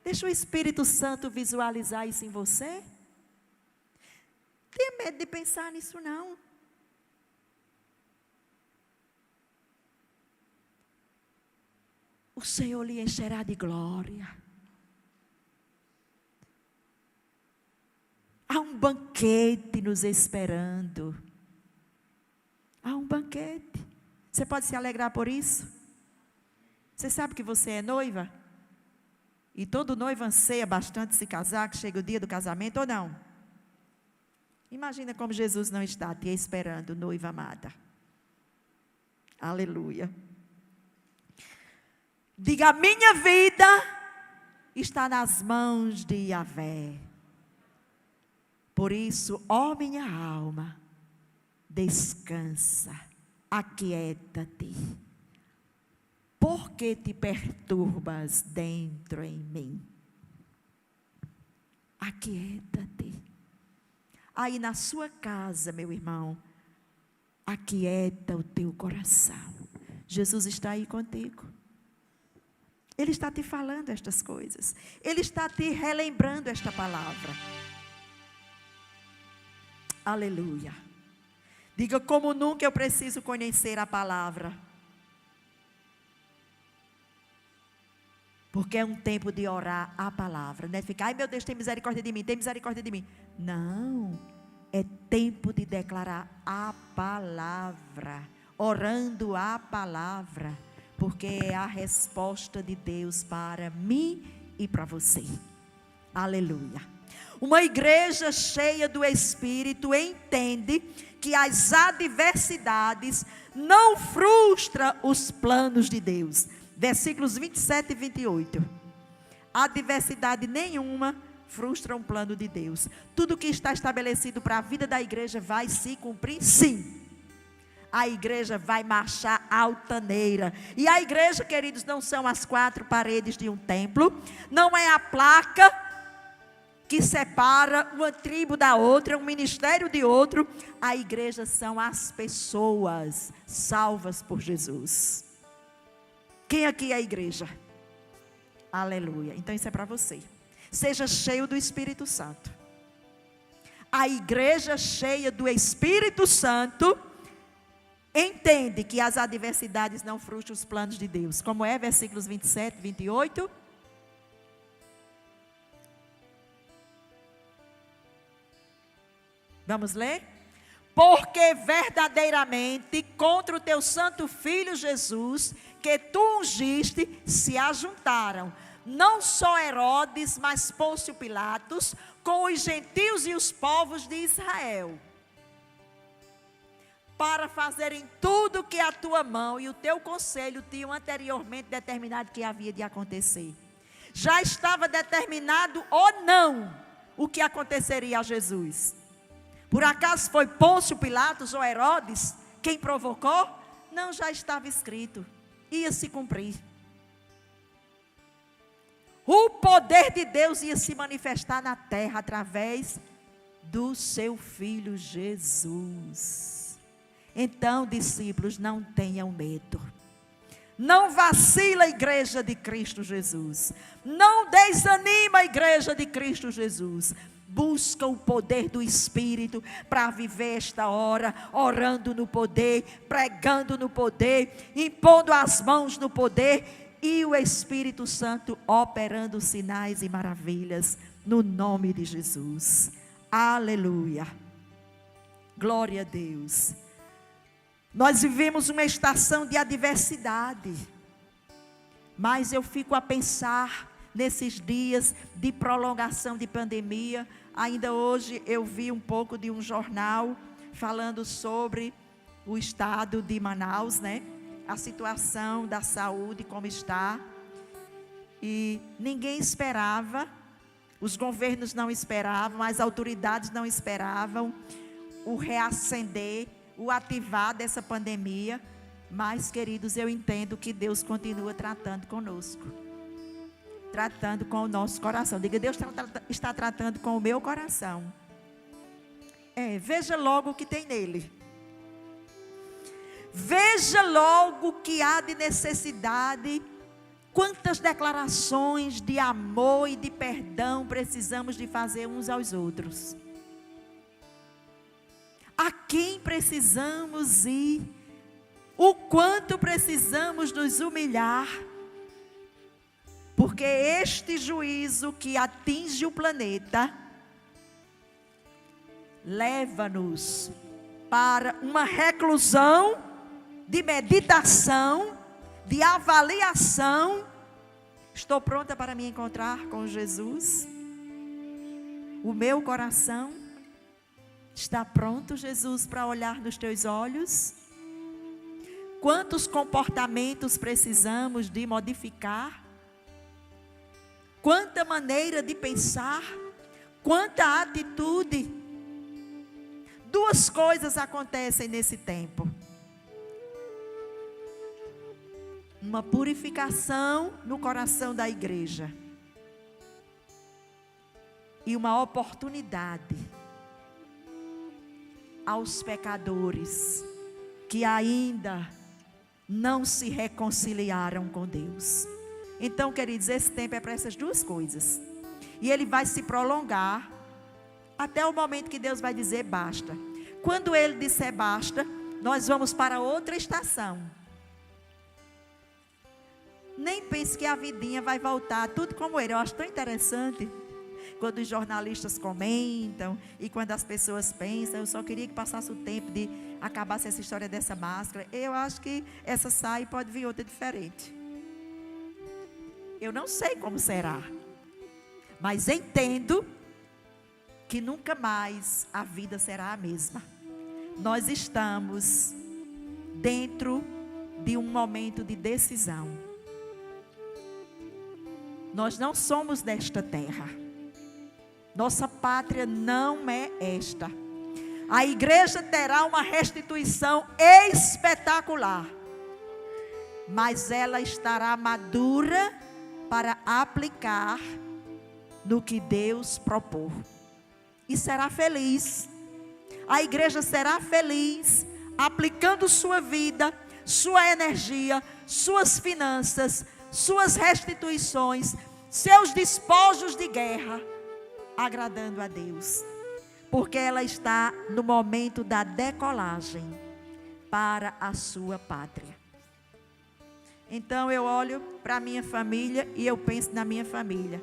Deixa o Espírito Santo visualizar isso em você. Não tenha medo de pensar nisso, não. O Senhor lhe encherá de glória. Há um banquete nos esperando. Há um banquete. Você pode se alegrar por isso? Você sabe que você é noiva? E todo noivo anseia bastante se casar, que chega o dia do casamento, ou não? Imagina como Jesus não está te esperando, noiva amada. Aleluia. Diga: a minha vida está nas mãos de Yahvé. Por isso, ó minha alma, descansa, aquieta-te. Por que te perturbas dentro em mim? Aquieta-te. Aí na sua casa, meu irmão, aquieta o teu coração. Jesus está aí contigo. Ele está te falando estas coisas. Ele está te relembrando esta palavra. Aleluia. Diga: como nunca eu preciso conhecer a palavra. Porque é um tempo de orar a palavra. Não é ficar, ai meu Deus, tem misericórdia de mim, tem misericórdia de mim. Não, é tempo de declarar a palavra, orando a palavra, porque é a resposta de Deus para mim e para você. Aleluia. Uma igreja cheia do Espírito entende que as adversidades não frustram os planos de Deus. Versículos 27 e 28. Adversidade nenhuma frustra um plano de Deus. Tudo que está estabelecido para a vida da igreja vai se cumprir, sim. A igreja vai marchar altaneira. E a igreja, queridos, não são as quatro paredes de um templo. Não é a placa que separa uma tribo da outra, um ministério de outro. A igreja são as pessoas salvas por Jesus. Quem aqui é a igreja? Aleluia. Então isso é para você. Seja cheio do Espírito Santo. A igreja cheia do Espírito Santo entende que as adversidades não frustram os planos de Deus. Como é? Versículos 27 e 28. Vamos ler? Porque verdadeiramente contra o teu santo filho Jesus, que tu ungiste, se ajuntaram, não só Herodes, mas Pôncio Pilatos, com os gentios e os povos de Israel, para fazerem tudo que a tua mão e o teu conselho tinham anteriormente determinado que havia de acontecer. Já estava determinado ou não o que aconteceria a Jesus? Por acaso foi Pôncio Pilatos ou Herodes quem provocou? Não, já estava escrito. Ia se cumprir. O poder de Deus ia se manifestar na terra através do seu Filho Jesus. Então, discípulos, não tenham medo. Não vacila a igreja de Cristo Jesus. Não desanima a igreja de Cristo Jesus. Busca o poder do Espírito para viver esta hora, orando no poder, pregando no poder, impondo as mãos no poder, e o Espírito Santo operando sinais e maravilhas, no nome de Jesus. Aleluia. Glória a Deus. Nós vivemos uma estação de adversidade, mas eu fico a pensar nesses dias de prolongação de pandemia. Ainda hoje eu vi um pouco de um jornal falando sobre o estado de Manaus, né? A situação da saúde como está. E ninguém esperava, os governos não esperavam, as autoridades não esperavam o reacender, o ativar dessa pandemia. Mas, queridos, eu entendo que Deus continua tratando conosco. Tratando com o nosso coração. Diga, Deus está tratando com o meu coração. Veja logo o que tem nele. Veja logo o que há de necessidade. Quantas declarações de amor e de perdão precisamos de fazer uns aos outros. A quem precisamos ir. O quanto precisamos nos humilhar. Porque este juízo que atinge o planeta leva-nos para uma reclusão de meditação, de avaliação. Estou pronta para me encontrar com Jesus? O meu coração está pronto, Jesus, para olhar nos teus olhos? Quantos comportamentos precisamos de modificar? Quanta maneira de pensar, quanta atitude. Duas coisas acontecem nesse tempo. Uma purificação no coração da igreja. E uma oportunidade aos pecadores que ainda não se reconciliaram com Deus. Então, queridos, esse tempo é para essas duas coisas. E ele vai se prolongar até o momento que Deus vai dizer basta. Quando ele disser basta, nós vamos para outra estação. Nem pense que a vidinha vai voltar tudo como era. Eu acho tão interessante quando os jornalistas comentam e quando as pessoas pensam. Eu só queria que passasse o tempo de acabasse essa história dessa máscara. Eu acho que essa sai pode vir outra diferente. Eu não sei como será, mas entendo que nunca mais a vida será a mesma. Nós estamos dentro de um momento de decisão. Nós não somos desta terra. Nossa pátria não é esta. A igreja terá uma restituição espetacular, mas ela estará madura para aplicar no que Deus propor. E será feliz. A igreja será feliz aplicando sua vida, sua energia, suas finanças, suas restituições, seus despojos de guerra, agradando a Deus. Porque ela está no momento da decolagem para a sua pátria. Então eu olho para a minha família e eu penso na minha família.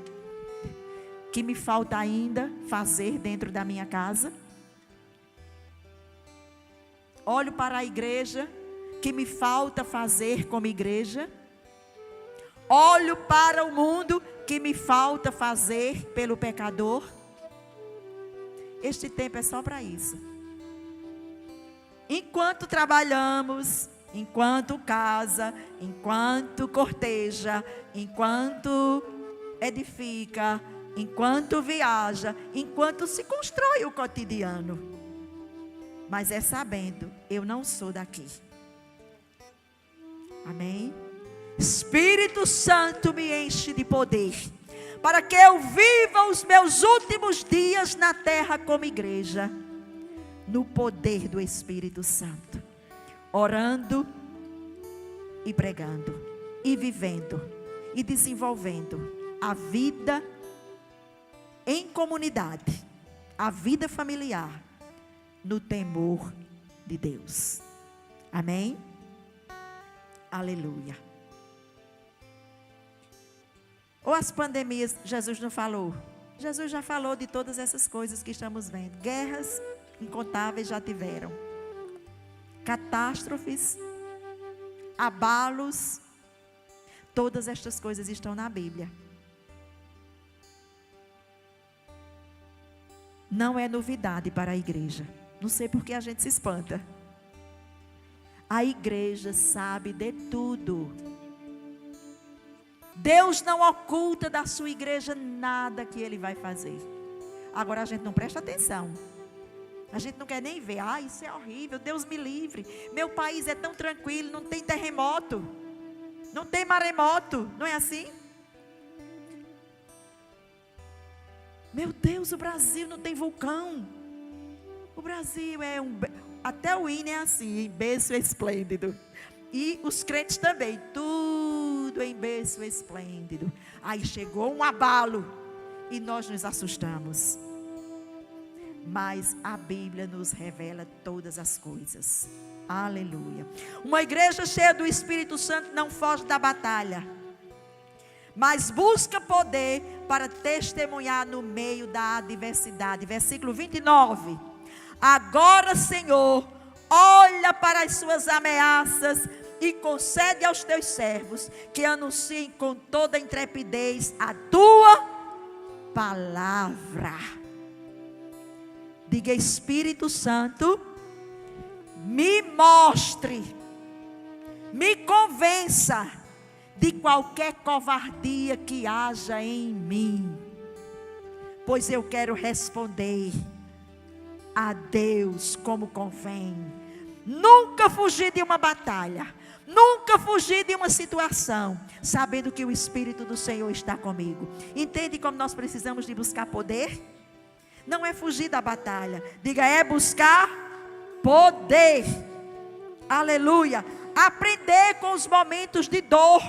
Que me falta ainda fazer dentro da minha casa. Olho para a igreja, que me falta fazer como igreja. Olho para o mundo, que me falta fazer pelo pecador. Este tempo é só para isso. Enquanto trabalhamos, enquanto casa, enquanto corteja, enquanto edifica, enquanto viaja, enquanto se constrói o cotidiano. Mas é sabendo, eu não sou daqui. Amém? Espírito Santo me enche de poder, para que eu viva os meus últimos dias na terra como igreja, no poder do Espírito Santo, orando e pregando, e vivendo, e desenvolvendo a vida em comunidade, a vida familiar, no temor de Deus. Amém? Aleluia. Ou as pandemias, Jesus não falou? Jesus já falou de todas essas coisas que estamos vendo. Guerras incontáveis já tiveram. Catástrofes, abalos, todas estas coisas estão na Bíblia. Não é novidade para a igreja. Não sei por que a gente se espanta. A igreja sabe de tudo. Deus não oculta da sua igreja nada que Ele vai fazer. Agora a gente não presta atenção. A gente não quer nem ver. Ah, isso é horrível, Deus me livre. Meu país é tão tranquilo, não tem terremoto, não tem maremoto, não é assim? Meu Deus, o Brasil não tem vulcão. O Brasil é até o hino é assim, em berço esplêndido. E os crentes também, tudo em berço esplêndido. Aí chegou um abalo e nós nos assustamos. Mas a Bíblia nos revela todas as coisas. Aleluia. Uma igreja cheia do Espírito Santo não foge da batalha, mas busca poder para testemunhar no meio da adversidade. Versículo 29. Agora, Senhor, olha para as suas ameaças e concede aos teus servos que anunciem com toda intrepidez a tua palavra. Diga: Espírito Santo, me mostre, me convença de qualquer covardia que haja em mim, pois eu quero responder a Deus como convém. Nunca fugir de uma batalha, nunca fugir de uma situação, sabendo que o Espírito do Senhor está comigo. Entende como nós precisamos de buscar poder? Não é fugir da batalha, diga, é buscar poder. Aleluia. Aprender com os momentos de dor,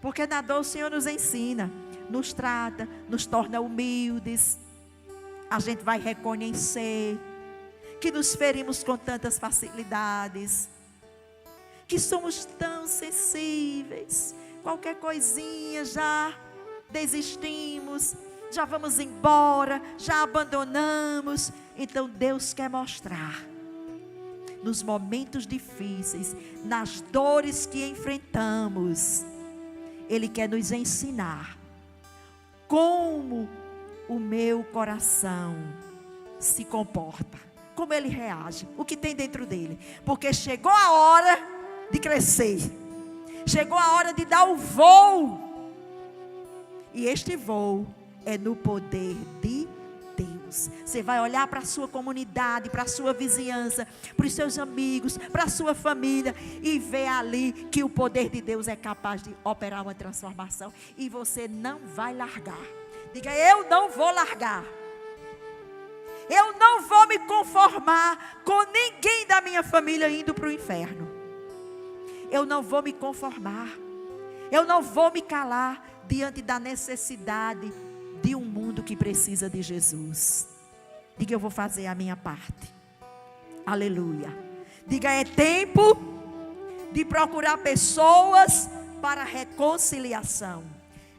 porque na dor o Senhor nos ensina, nos trata, nos torna humildes. A gente vai reconhecer que nos ferimos com tantas facilidades, que somos tão sensíveis. Qualquer coisinha já desistimos, já vamos embora, já abandonamos. Então Deus quer mostrar, nos momentos difíceis, nas dores que enfrentamos, Ele quer nos ensinar como o meu coração se comporta, como ele reage, o que tem dentro dele. Porque chegou a hora de crescer, chegou a hora de dar o voo. E este voo é no poder de Deus. Você vai olhar para a sua comunidade, para a sua vizinhança, para os seus amigos, para a sua família, e ver ali que o poder de Deus é capaz de operar uma transformação. E você não vai largar. Diga: eu não vou largar. Eu não vou me conformar com ninguém da minha família indo para o inferno. Eu não vou me conformar. Eu não vou me calar diante da necessidade de um mundo que precisa de Jesus. Diga: eu vou fazer a minha parte. Aleluia. Diga: é tempo de procurar pessoas para reconciliação.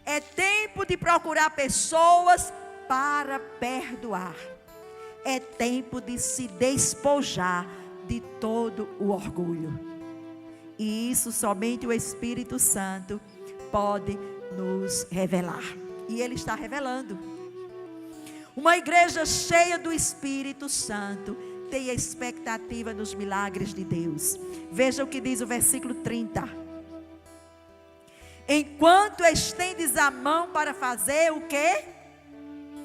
É tempo de procurar pessoas para perdoar. É tempo de se despojar de todo o orgulho. E isso somente o Espírito Santo pode nos revelar. E Ele está revelando. Uma igreja cheia do Espírito Santo tem expectativa nos milagres de Deus. Veja o que diz o versículo 30. Enquanto estendes a mão para fazer o quê?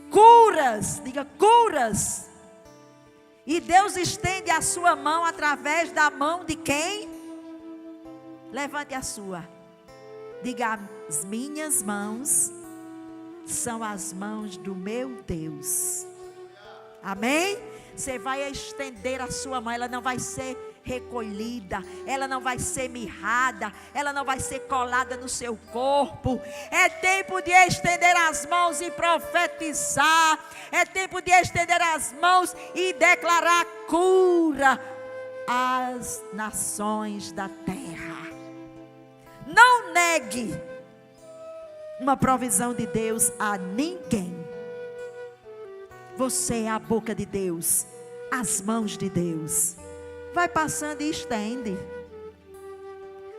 Curas. Diga: curas. E Deus estende a sua mão através da mão de quem? Levante a sua. Diga: as minhas mãos são as mãos do meu Deus. Amém? Você vai estender a sua mão. Ela não vai ser recolhida, ela não vai ser mirrada, ela não vai ser colada no seu corpo. É tempo de estender as mãos e profetizar. É tempo de estender as mãos e declarar cura às nações da terra. Não negue uma provisão de Deus a ninguém. Você é a boca de Deus, as mãos de Deus. Vai passando e estende.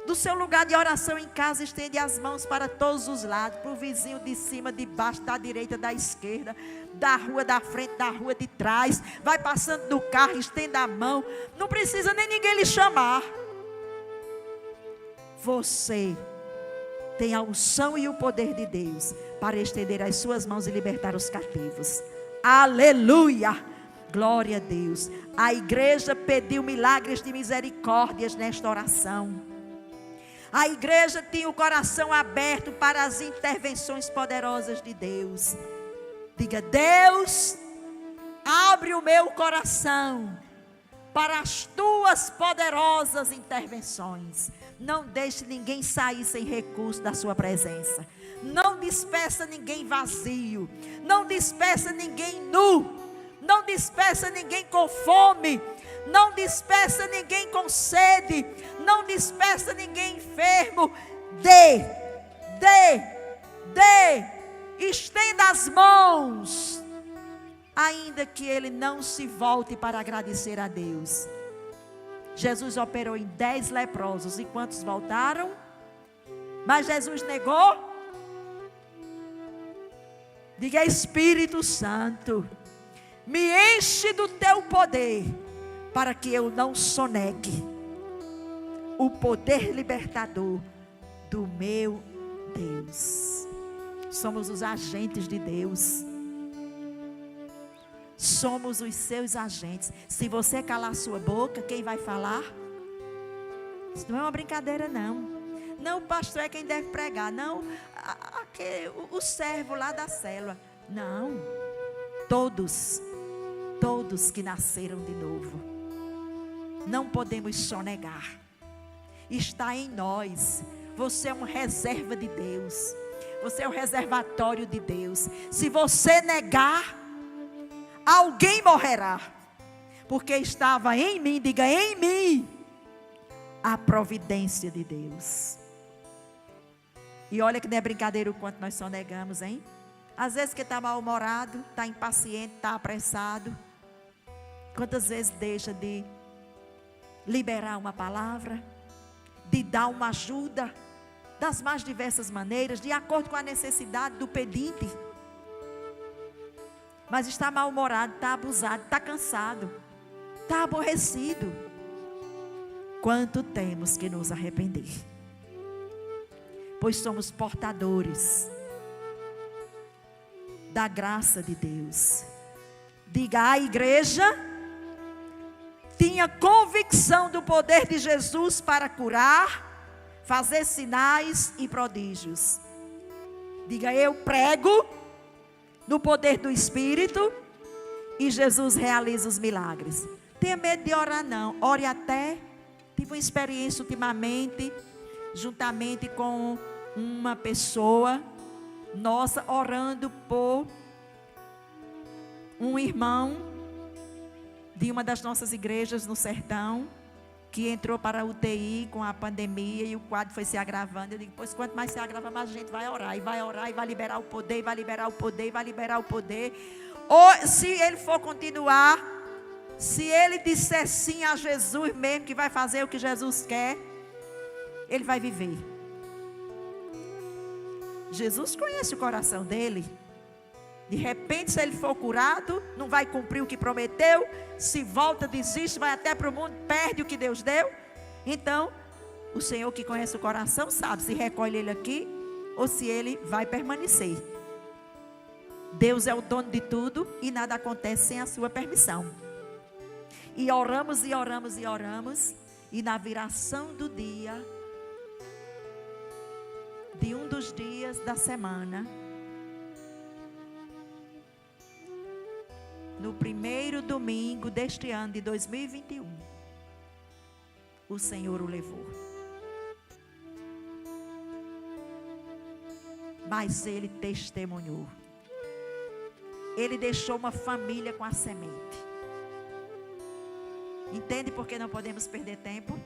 Do seu lugar de oração em casa, estende as mãos para todos os lados. Para o vizinho de cima, de baixo, da direita, da esquerda, da rua da frente, da rua de trás. Vai passando no carro, estenda a mão. Não precisa nem ninguém lhe chamar. Você tem a unção e o poder de Deus para estender as suas mãos e libertar os cativos. Aleluia! Glória a Deus. A igreja pediu milagres de misericórdias nesta oração. A igreja tinha o coração aberto para as intervenções poderosas de Deus. Diga: Deus, abre o meu coração para as tuas poderosas intervenções. Não deixe ninguém sair sem recurso da sua presença. Não despeça ninguém vazio. Não despeça ninguém nu. Não despeça ninguém com fome. Não despeça ninguém com sede. Não despeça ninguém enfermo. Dê. Estenda as mãos. Ainda que ele não se volte para agradecer a Deus. Jesus operou em 10 leprosos. E quantos voltaram? Mas Jesus negou. Diga: Espírito Santo, me enche do teu poder, para que eu não sonegue o poder libertador do meu Deus. Somos os agentes de Deus. Somos os seus agentes. Se você calar sua boca, quem vai falar? Isso não é uma brincadeira, não. Não, o pastor é quem deve pregar. Não, o servo lá da célula. Não. Todos que nasceram de novo. Não podemos sonegar. Está em nós. Você é uma reserva de Deus. Você é um reservatório de Deus. Se você negar, alguém morrerá. Porque estava em mim, diga: em mim, a providência de Deus. E olha que não é brincadeira o quanto nós sonegamos, hein? Às vezes que está mal-humorado, está impaciente, está apressado. Quantas vezes deixa de liberar uma palavra, de dar uma ajuda, das mais diversas maneiras, de acordo com a necessidade do pedinte. Mas está mal-humorado, está abusado, está cansado, está aborrecido. Quanto temos que nos arrepender? Pois somos portadores da graça de Deus. Diga: a igreja tinha convicção do poder de Jesus para curar, fazer sinais e prodígios. Diga: eu prego no poder do Espírito e Jesus realiza os milagres. Tenha medo de orar não, ore até. Tive uma experiência ultimamente, juntamente com uma pessoa nossa, orando por um irmão de uma das nossas igrejas no sertão, que entrou para a UTI com a pandemia e o quadro foi se agravando. Eu digo: pois quanto mais se agrava, mais a gente vai orar, e vai orar, e vai liberar o poder, e vai liberar o poder, e vai liberar o poder. Ou se ele for continuar, se ele disser sim a Jesus mesmo, que vai fazer o que Jesus quer, ele vai viver. Jesus conhece o coração dele. De repente, se ele for curado, não vai cumprir o que prometeu. Se volta, desiste, vai até para o mundo, perde o que Deus deu. Então, o Senhor que conhece o coração sabe se recolhe ele aqui ou se ele vai permanecer. Deus é o dono de tudo e nada acontece sem a sua permissão. E oramos e oramos e oramos, e na viração do dia, de um dos dias da semana, no primeiro domingo deste ano de 2021, o Senhor o levou. Mas ele testemunhou. Ele deixou uma família com a semente. Entende por que não podemos perder tempo?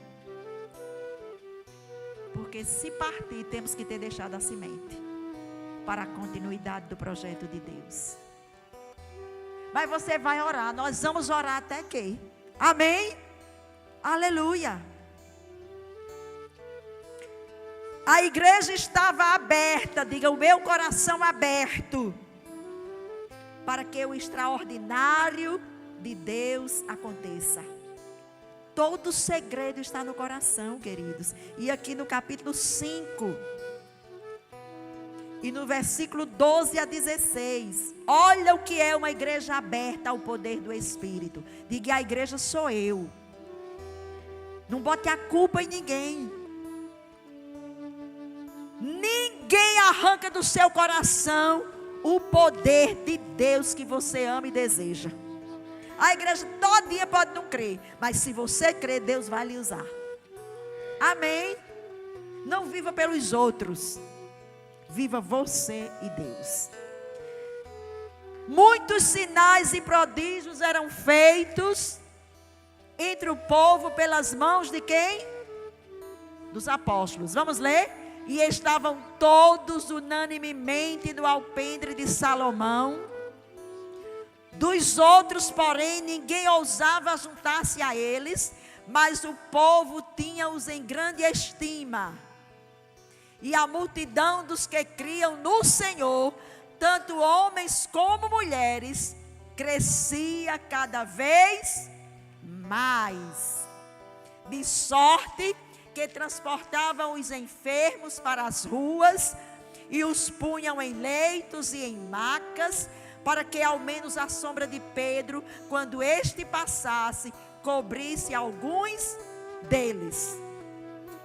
Porque se partir, temos que ter deixado a semente para a continuidade do projeto de Deus. Mas você vai orar, nós vamos orar até que? Amém? Aleluia. A igreja estava aberta, diga, o meu coração aberto, para que o extraordinário de Deus aconteça. Todo segredo está no coração, queridos. E aqui no capítulo 5, e no versículo 12 a 16, olha o que é uma igreja aberta ao poder do Espírito. Diga: a igreja sou eu. Não bote a culpa em ninguém. Ninguém arranca do seu coração o poder de Deus que você ama e deseja. A igreja todinha pode não crer, mas se você crer, Deus vai lhe usar. Amém? Não viva pelos outros, viva você e Deus. Muitos sinais e prodígios eram feitos entre o povo pelas mãos de quem? Dos apóstolos. Vamos ler? E estavam todos unanimemente no alpendre de Salomão. Dos outros, porém, ninguém ousava juntar-se a eles, mas o povo tinha-os em grande estima. E a multidão dos que criam no Senhor, tanto homens como mulheres, crescia cada vez mais. De sorte que transportavam os enfermos para as ruas e os punham em leitos e em macas, para que ao menos a sombra de Pedro, quando este passasse, cobrisse alguns deles.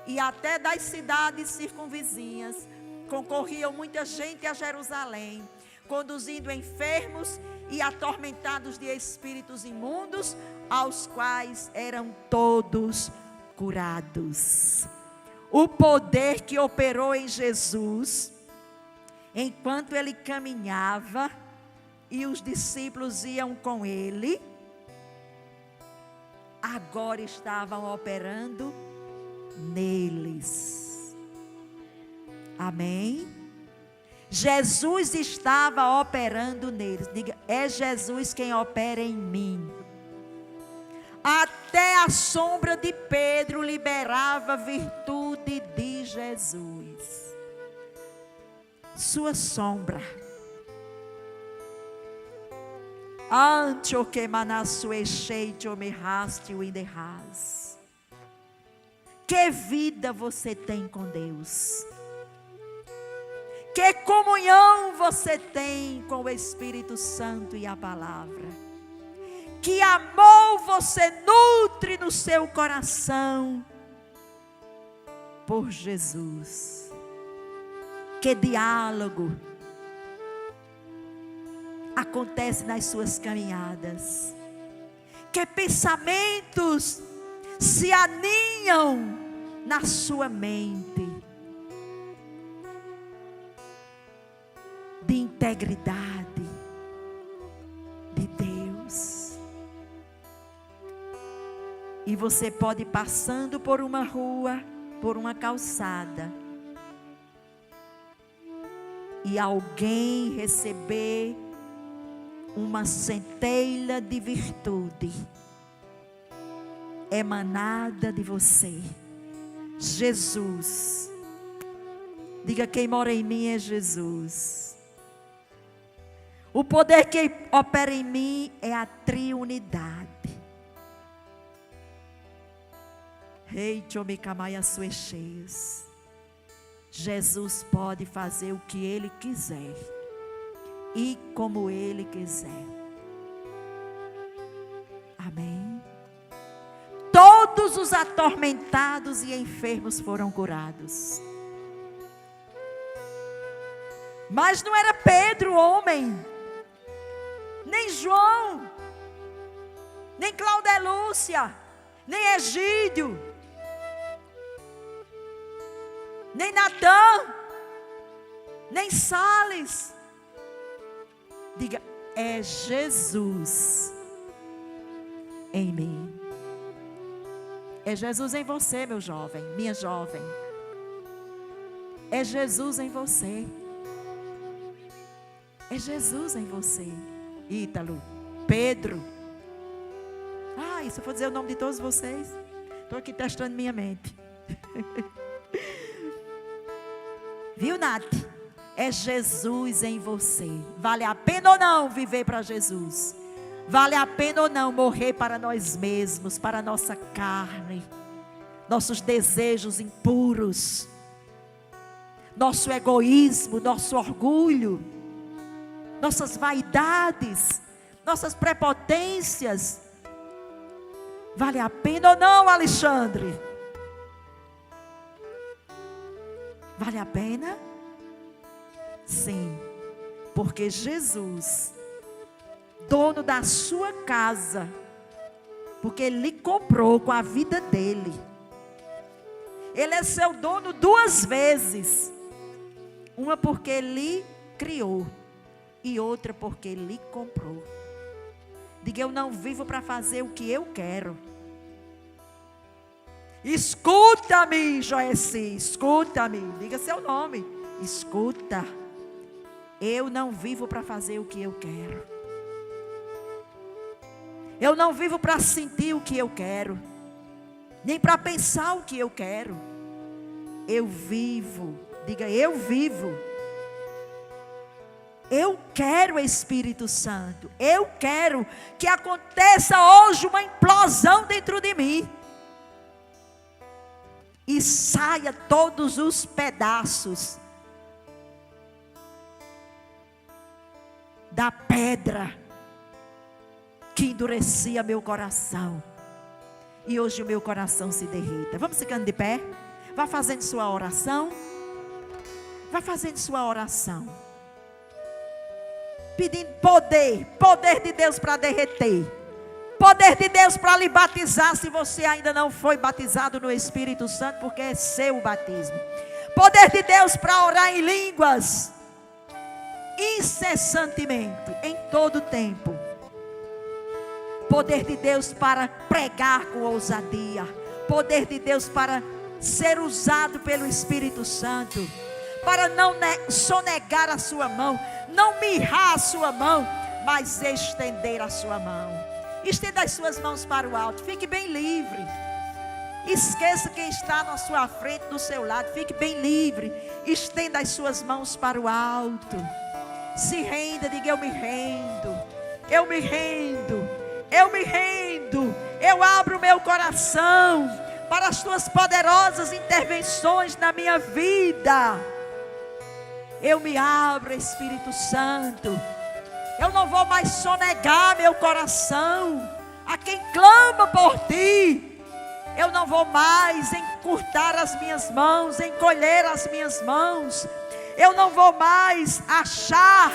E até das cidades circunvizinhas concorriam muita gente a Jerusalém, conduzindo enfermos e atormentados de espíritos imundos, aos quais eram todos curados. O poder que operou em Jesus, enquanto ele caminhava e os discípulos iam com ele, agora estavam operando neles. Amém? Jesus estava operando neles. Diga, é Jesus quem opera em mim. Até a sombra de Pedro liberava a virtude de Jesus. Sua sombra. Ante o que manassue cheite o me raste o inderras. Que vida você tem com Deus? Que comunhão você tem com o Espírito Santo e a palavra? Que amor você nutre no seu coração por Jesus? Que diálogo acontece nas suas caminhadas? Que pensamentos se aninham na sua mente? De integridade de Deus. E você pode ir passando por uma rua, por uma calçada, e alguém receber uma centelha de virtude emanada de você. Jesus. Diga, quem mora em mim é Jesus. O poder que opera em mim é a triunidade. Rei Tchomicamaia suas cheias. Jesus pode fazer o que Ele quiser. E como Ele quiser. Amém. Todos os atormentados e enfermos foram curados. Mas não era Pedro, homem. Nem João, nem Claudelúcia, nem Egídio, nem Natã, nem Sales. Diga, é Jesus em mim. É Jesus em você, meu jovem, minha jovem. É Jesus em você. É Jesus em você. Ítalo, Pedro. Isso eu vou dizer o nome de todos vocês. Estou aqui testando minha mente. Viu, Nath? É Jesus em você. Vale a pena ou não viver para Jesus? Vale a pena ou não morrer para nós mesmos, para a nossa carne, nossos desejos impuros, nosso egoísmo, nosso orgulho, nossas vaidades, nossas prepotências? Vale a pena ou não, Alexandre? Vale a pena? Sim, porque Jesus, dono da sua casa, porque Ele lhe comprou com a vida dele. Ele é seu dono 2 vezes. Uma porque Ele criou e outra porque Ele lhe comprou. Diga, eu não vivo para fazer o que eu quero. Escuta-me, Joeci, escuta-me. Diga seu nome. Escuta. Eu não vivo para fazer o que eu quero. Eu não vivo para sentir o que eu quero. Nem para pensar o que eu quero. Eu vivo. Diga, eu vivo. Eu quero, Espírito Santo. Eu quero que aconteça hoje uma implosão dentro de mim. E saia todos os pedaços da pedra que endurecia meu coração. E hoje o meu coração se derrita. Vamos ficando de pé? Vá fazendo sua oração. Vá fazendo sua oração. Pedindo poder de Deus para derreter. Poder de Deus para lhe batizar, se você ainda não foi batizado no Espírito Santo, porque é seu o batismo. Poder de Deus para orar em línguas, incessantemente, em todo tempo. Poder de Deus para pregar com ousadia. Poder de Deus para ser usado pelo Espírito Santo, para não sonegar a sua mão, não mirrar a sua mão, mas estender a sua mão. Estenda as suas mãos para o alto, fique bem livre. Esqueça quem está na sua frente, do seu lado, fique bem livre. Estenda as suas mãos para o alto. Se renda, diga: eu me rendo, eu me rendo, eu me rendo. Eu abro meu coração para as tuas poderosas intervenções na minha vida. Eu me abro, Espírito Santo. Eu não vou mais sonegar meu coração a quem clama por ti. Eu não vou mais encurtar as minhas mãos, encolher as minhas mãos. Eu não vou mais achar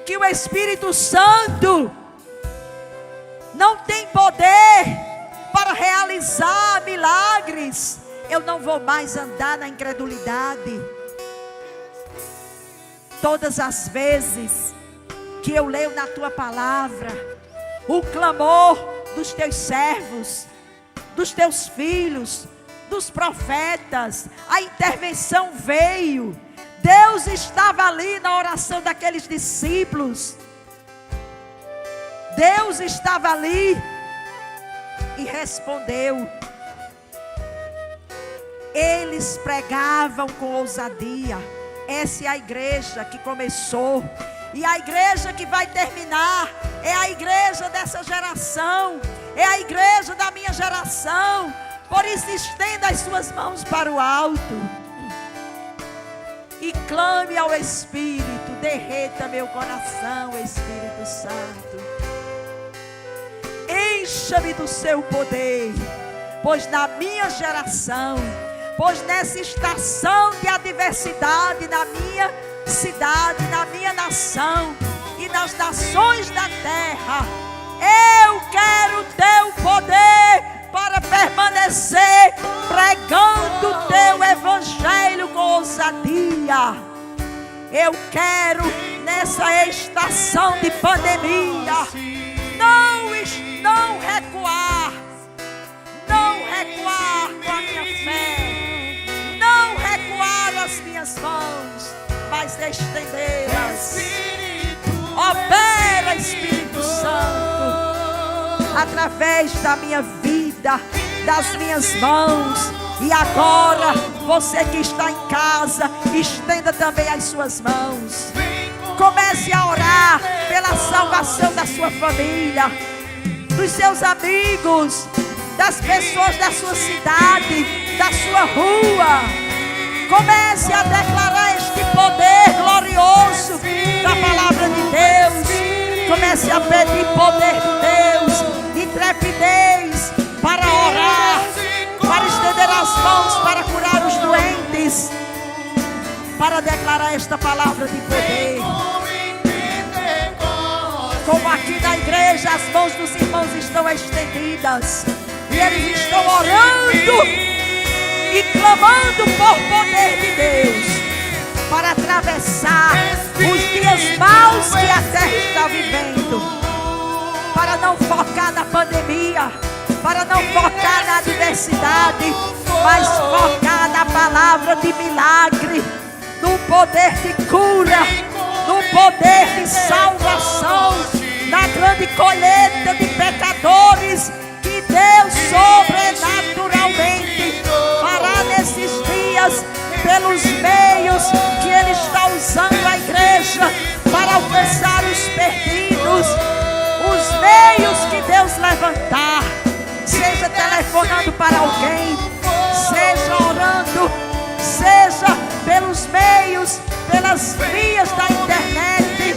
que o Espírito Santo não tem poder para realizar milagres. Eu não vou mais andar na incredulidade. Todas as vezes que eu leio na tua palavra o clamor dos teus servos, dos teus filhos, dos profetas, a intervenção veio. Deus estava ali na oração daqueles discípulos. Deus estava ali e respondeu. Eles pregavam com ousadia. Essa é a igreja que começou, e a igreja que vai terminar é a igreja dessa geração, é a igreja da minha geração. Por isso, estenda as suas mãos para o alto e clame ao Espírito. Derreta meu coração, Espírito Santo. Encha-me do seu poder, pois na minha geração, pois nessa estação de adversidade, na minha cidade, na minha nação e nas nações da terra, eu quero teu poder para permanecer pregando o teu evangelho com ousadia. Eu quero nessa estação de pandemia não recuar, não recuar com a minha fé, não recuar as minhas mãos, mas estendê-las. Opera, Espírito Santo, através da minha vida, das minhas mãos. E agora, você que está em casa, estenda também as suas mãos. Comece a orar pela salvação da sua família, dos seus amigos, das pessoas da sua cidade, da sua rua. Comece a declarar este poder glorioso da palavra de Deus. Comece a pedir poder de Deus, intrepidez para orar, para estender as mãos, para curar os doentes, para declarar esta palavra de poder. Como aqui na igreja as mãos dos irmãos estão estendidas e eles estão orando e clamando por poder de Deus para atravessar os dias maus que a terra está vivendo, para não focar na pandemia, para não focar na adversidade, mas focar na palavra de milagre, no poder de cura, no poder de salvação, na grande colheita de pecadores que Deus sobrenaturalmente fará nesses dias, pelos meios que Ele está usando a igreja para alcançar os perdidos, os meios que Deus levantar, seja telefonando para alguém, seja orando, seja pelos meios, pelas vias da internet,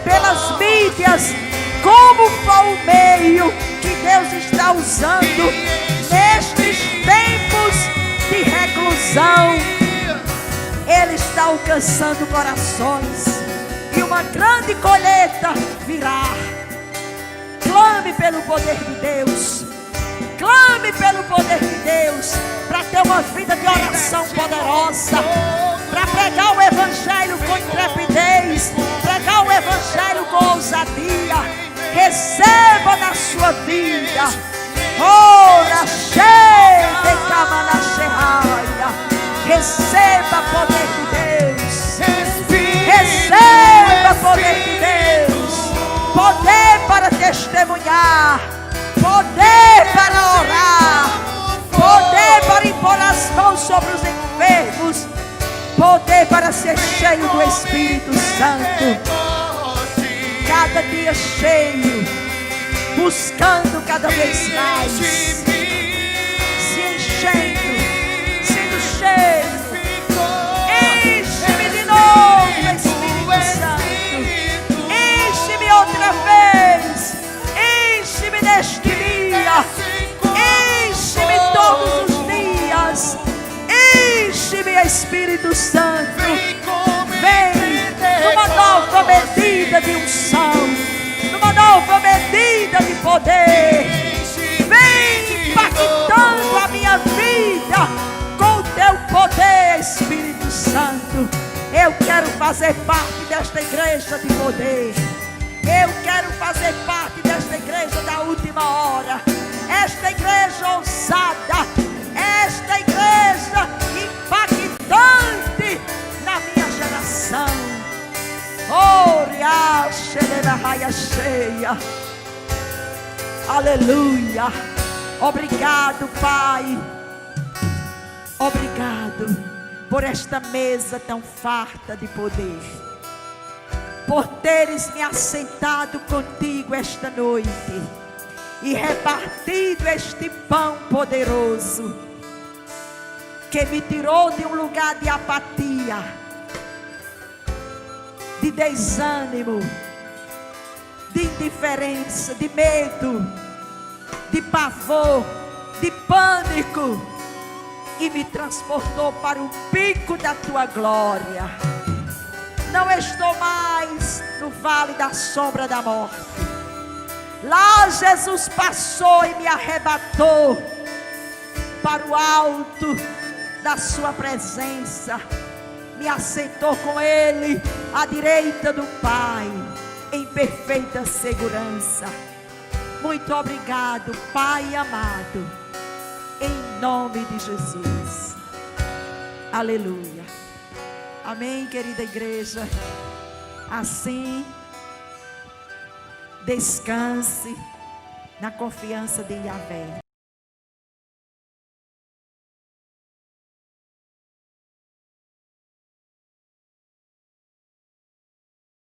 pelas mídias, como for o meio que Deus está usando nestes tempos de reclusão. Ele está alcançando corações e uma grande colheita virá. Clame pelo poder de Deus. Clame pelo poder de Deus para ter uma vida de oração poderosa, para pregar o evangelho com intrepidez, pregar o evangelho com ousadia. Receba na sua vida Ora, cheia de Camanacheaia. Receba poder de Deus. Receba poder de Deus. Poder para testemunhar. Poder para orar. Poder para impor as mãos sobre os enfermos. Poder para ser cheio do Espírito Santo. Cada dia cheio, buscando cada vez mais, se enchendo, sendo cheio. Enche-me de novo, Espírito Santo. Enche-me outra vez. Enche-me neste dia. Enche-me todos os dias. Enche-me, Espírito Santo. Vem numa nova medida de unção, numa nova medida de poder. Vem impactando a minha vida com o teu poder, Espírito Santo. Eu quero fazer parte desta igreja de poder. Eu quero fazer parte desta igreja da última hora. Esta igreja ousada. Esta igreja impactante na minha geração. Raia cheia. Aleluia. Obrigado, Pai. Obrigado por esta mesa tão farta de poder. Por teres me assentado contigo esta noite e repartido este pão poderoso que me tirou de um lugar de apatia, de desânimo, de indiferença, de medo, de pavor, de pânico, e me transportou para o pico da tua glória. Não estou mais no vale da sombra da morte. Lá Jesus passou e me arrebatou para o alto da sua presença. Me assentou com Ele à direita do Pai, em perfeita segurança. Muito obrigado, Pai amado, em nome de Jesus. Aleluia. Amém, querida igreja. Assim, descanse na confiança de Yahvé.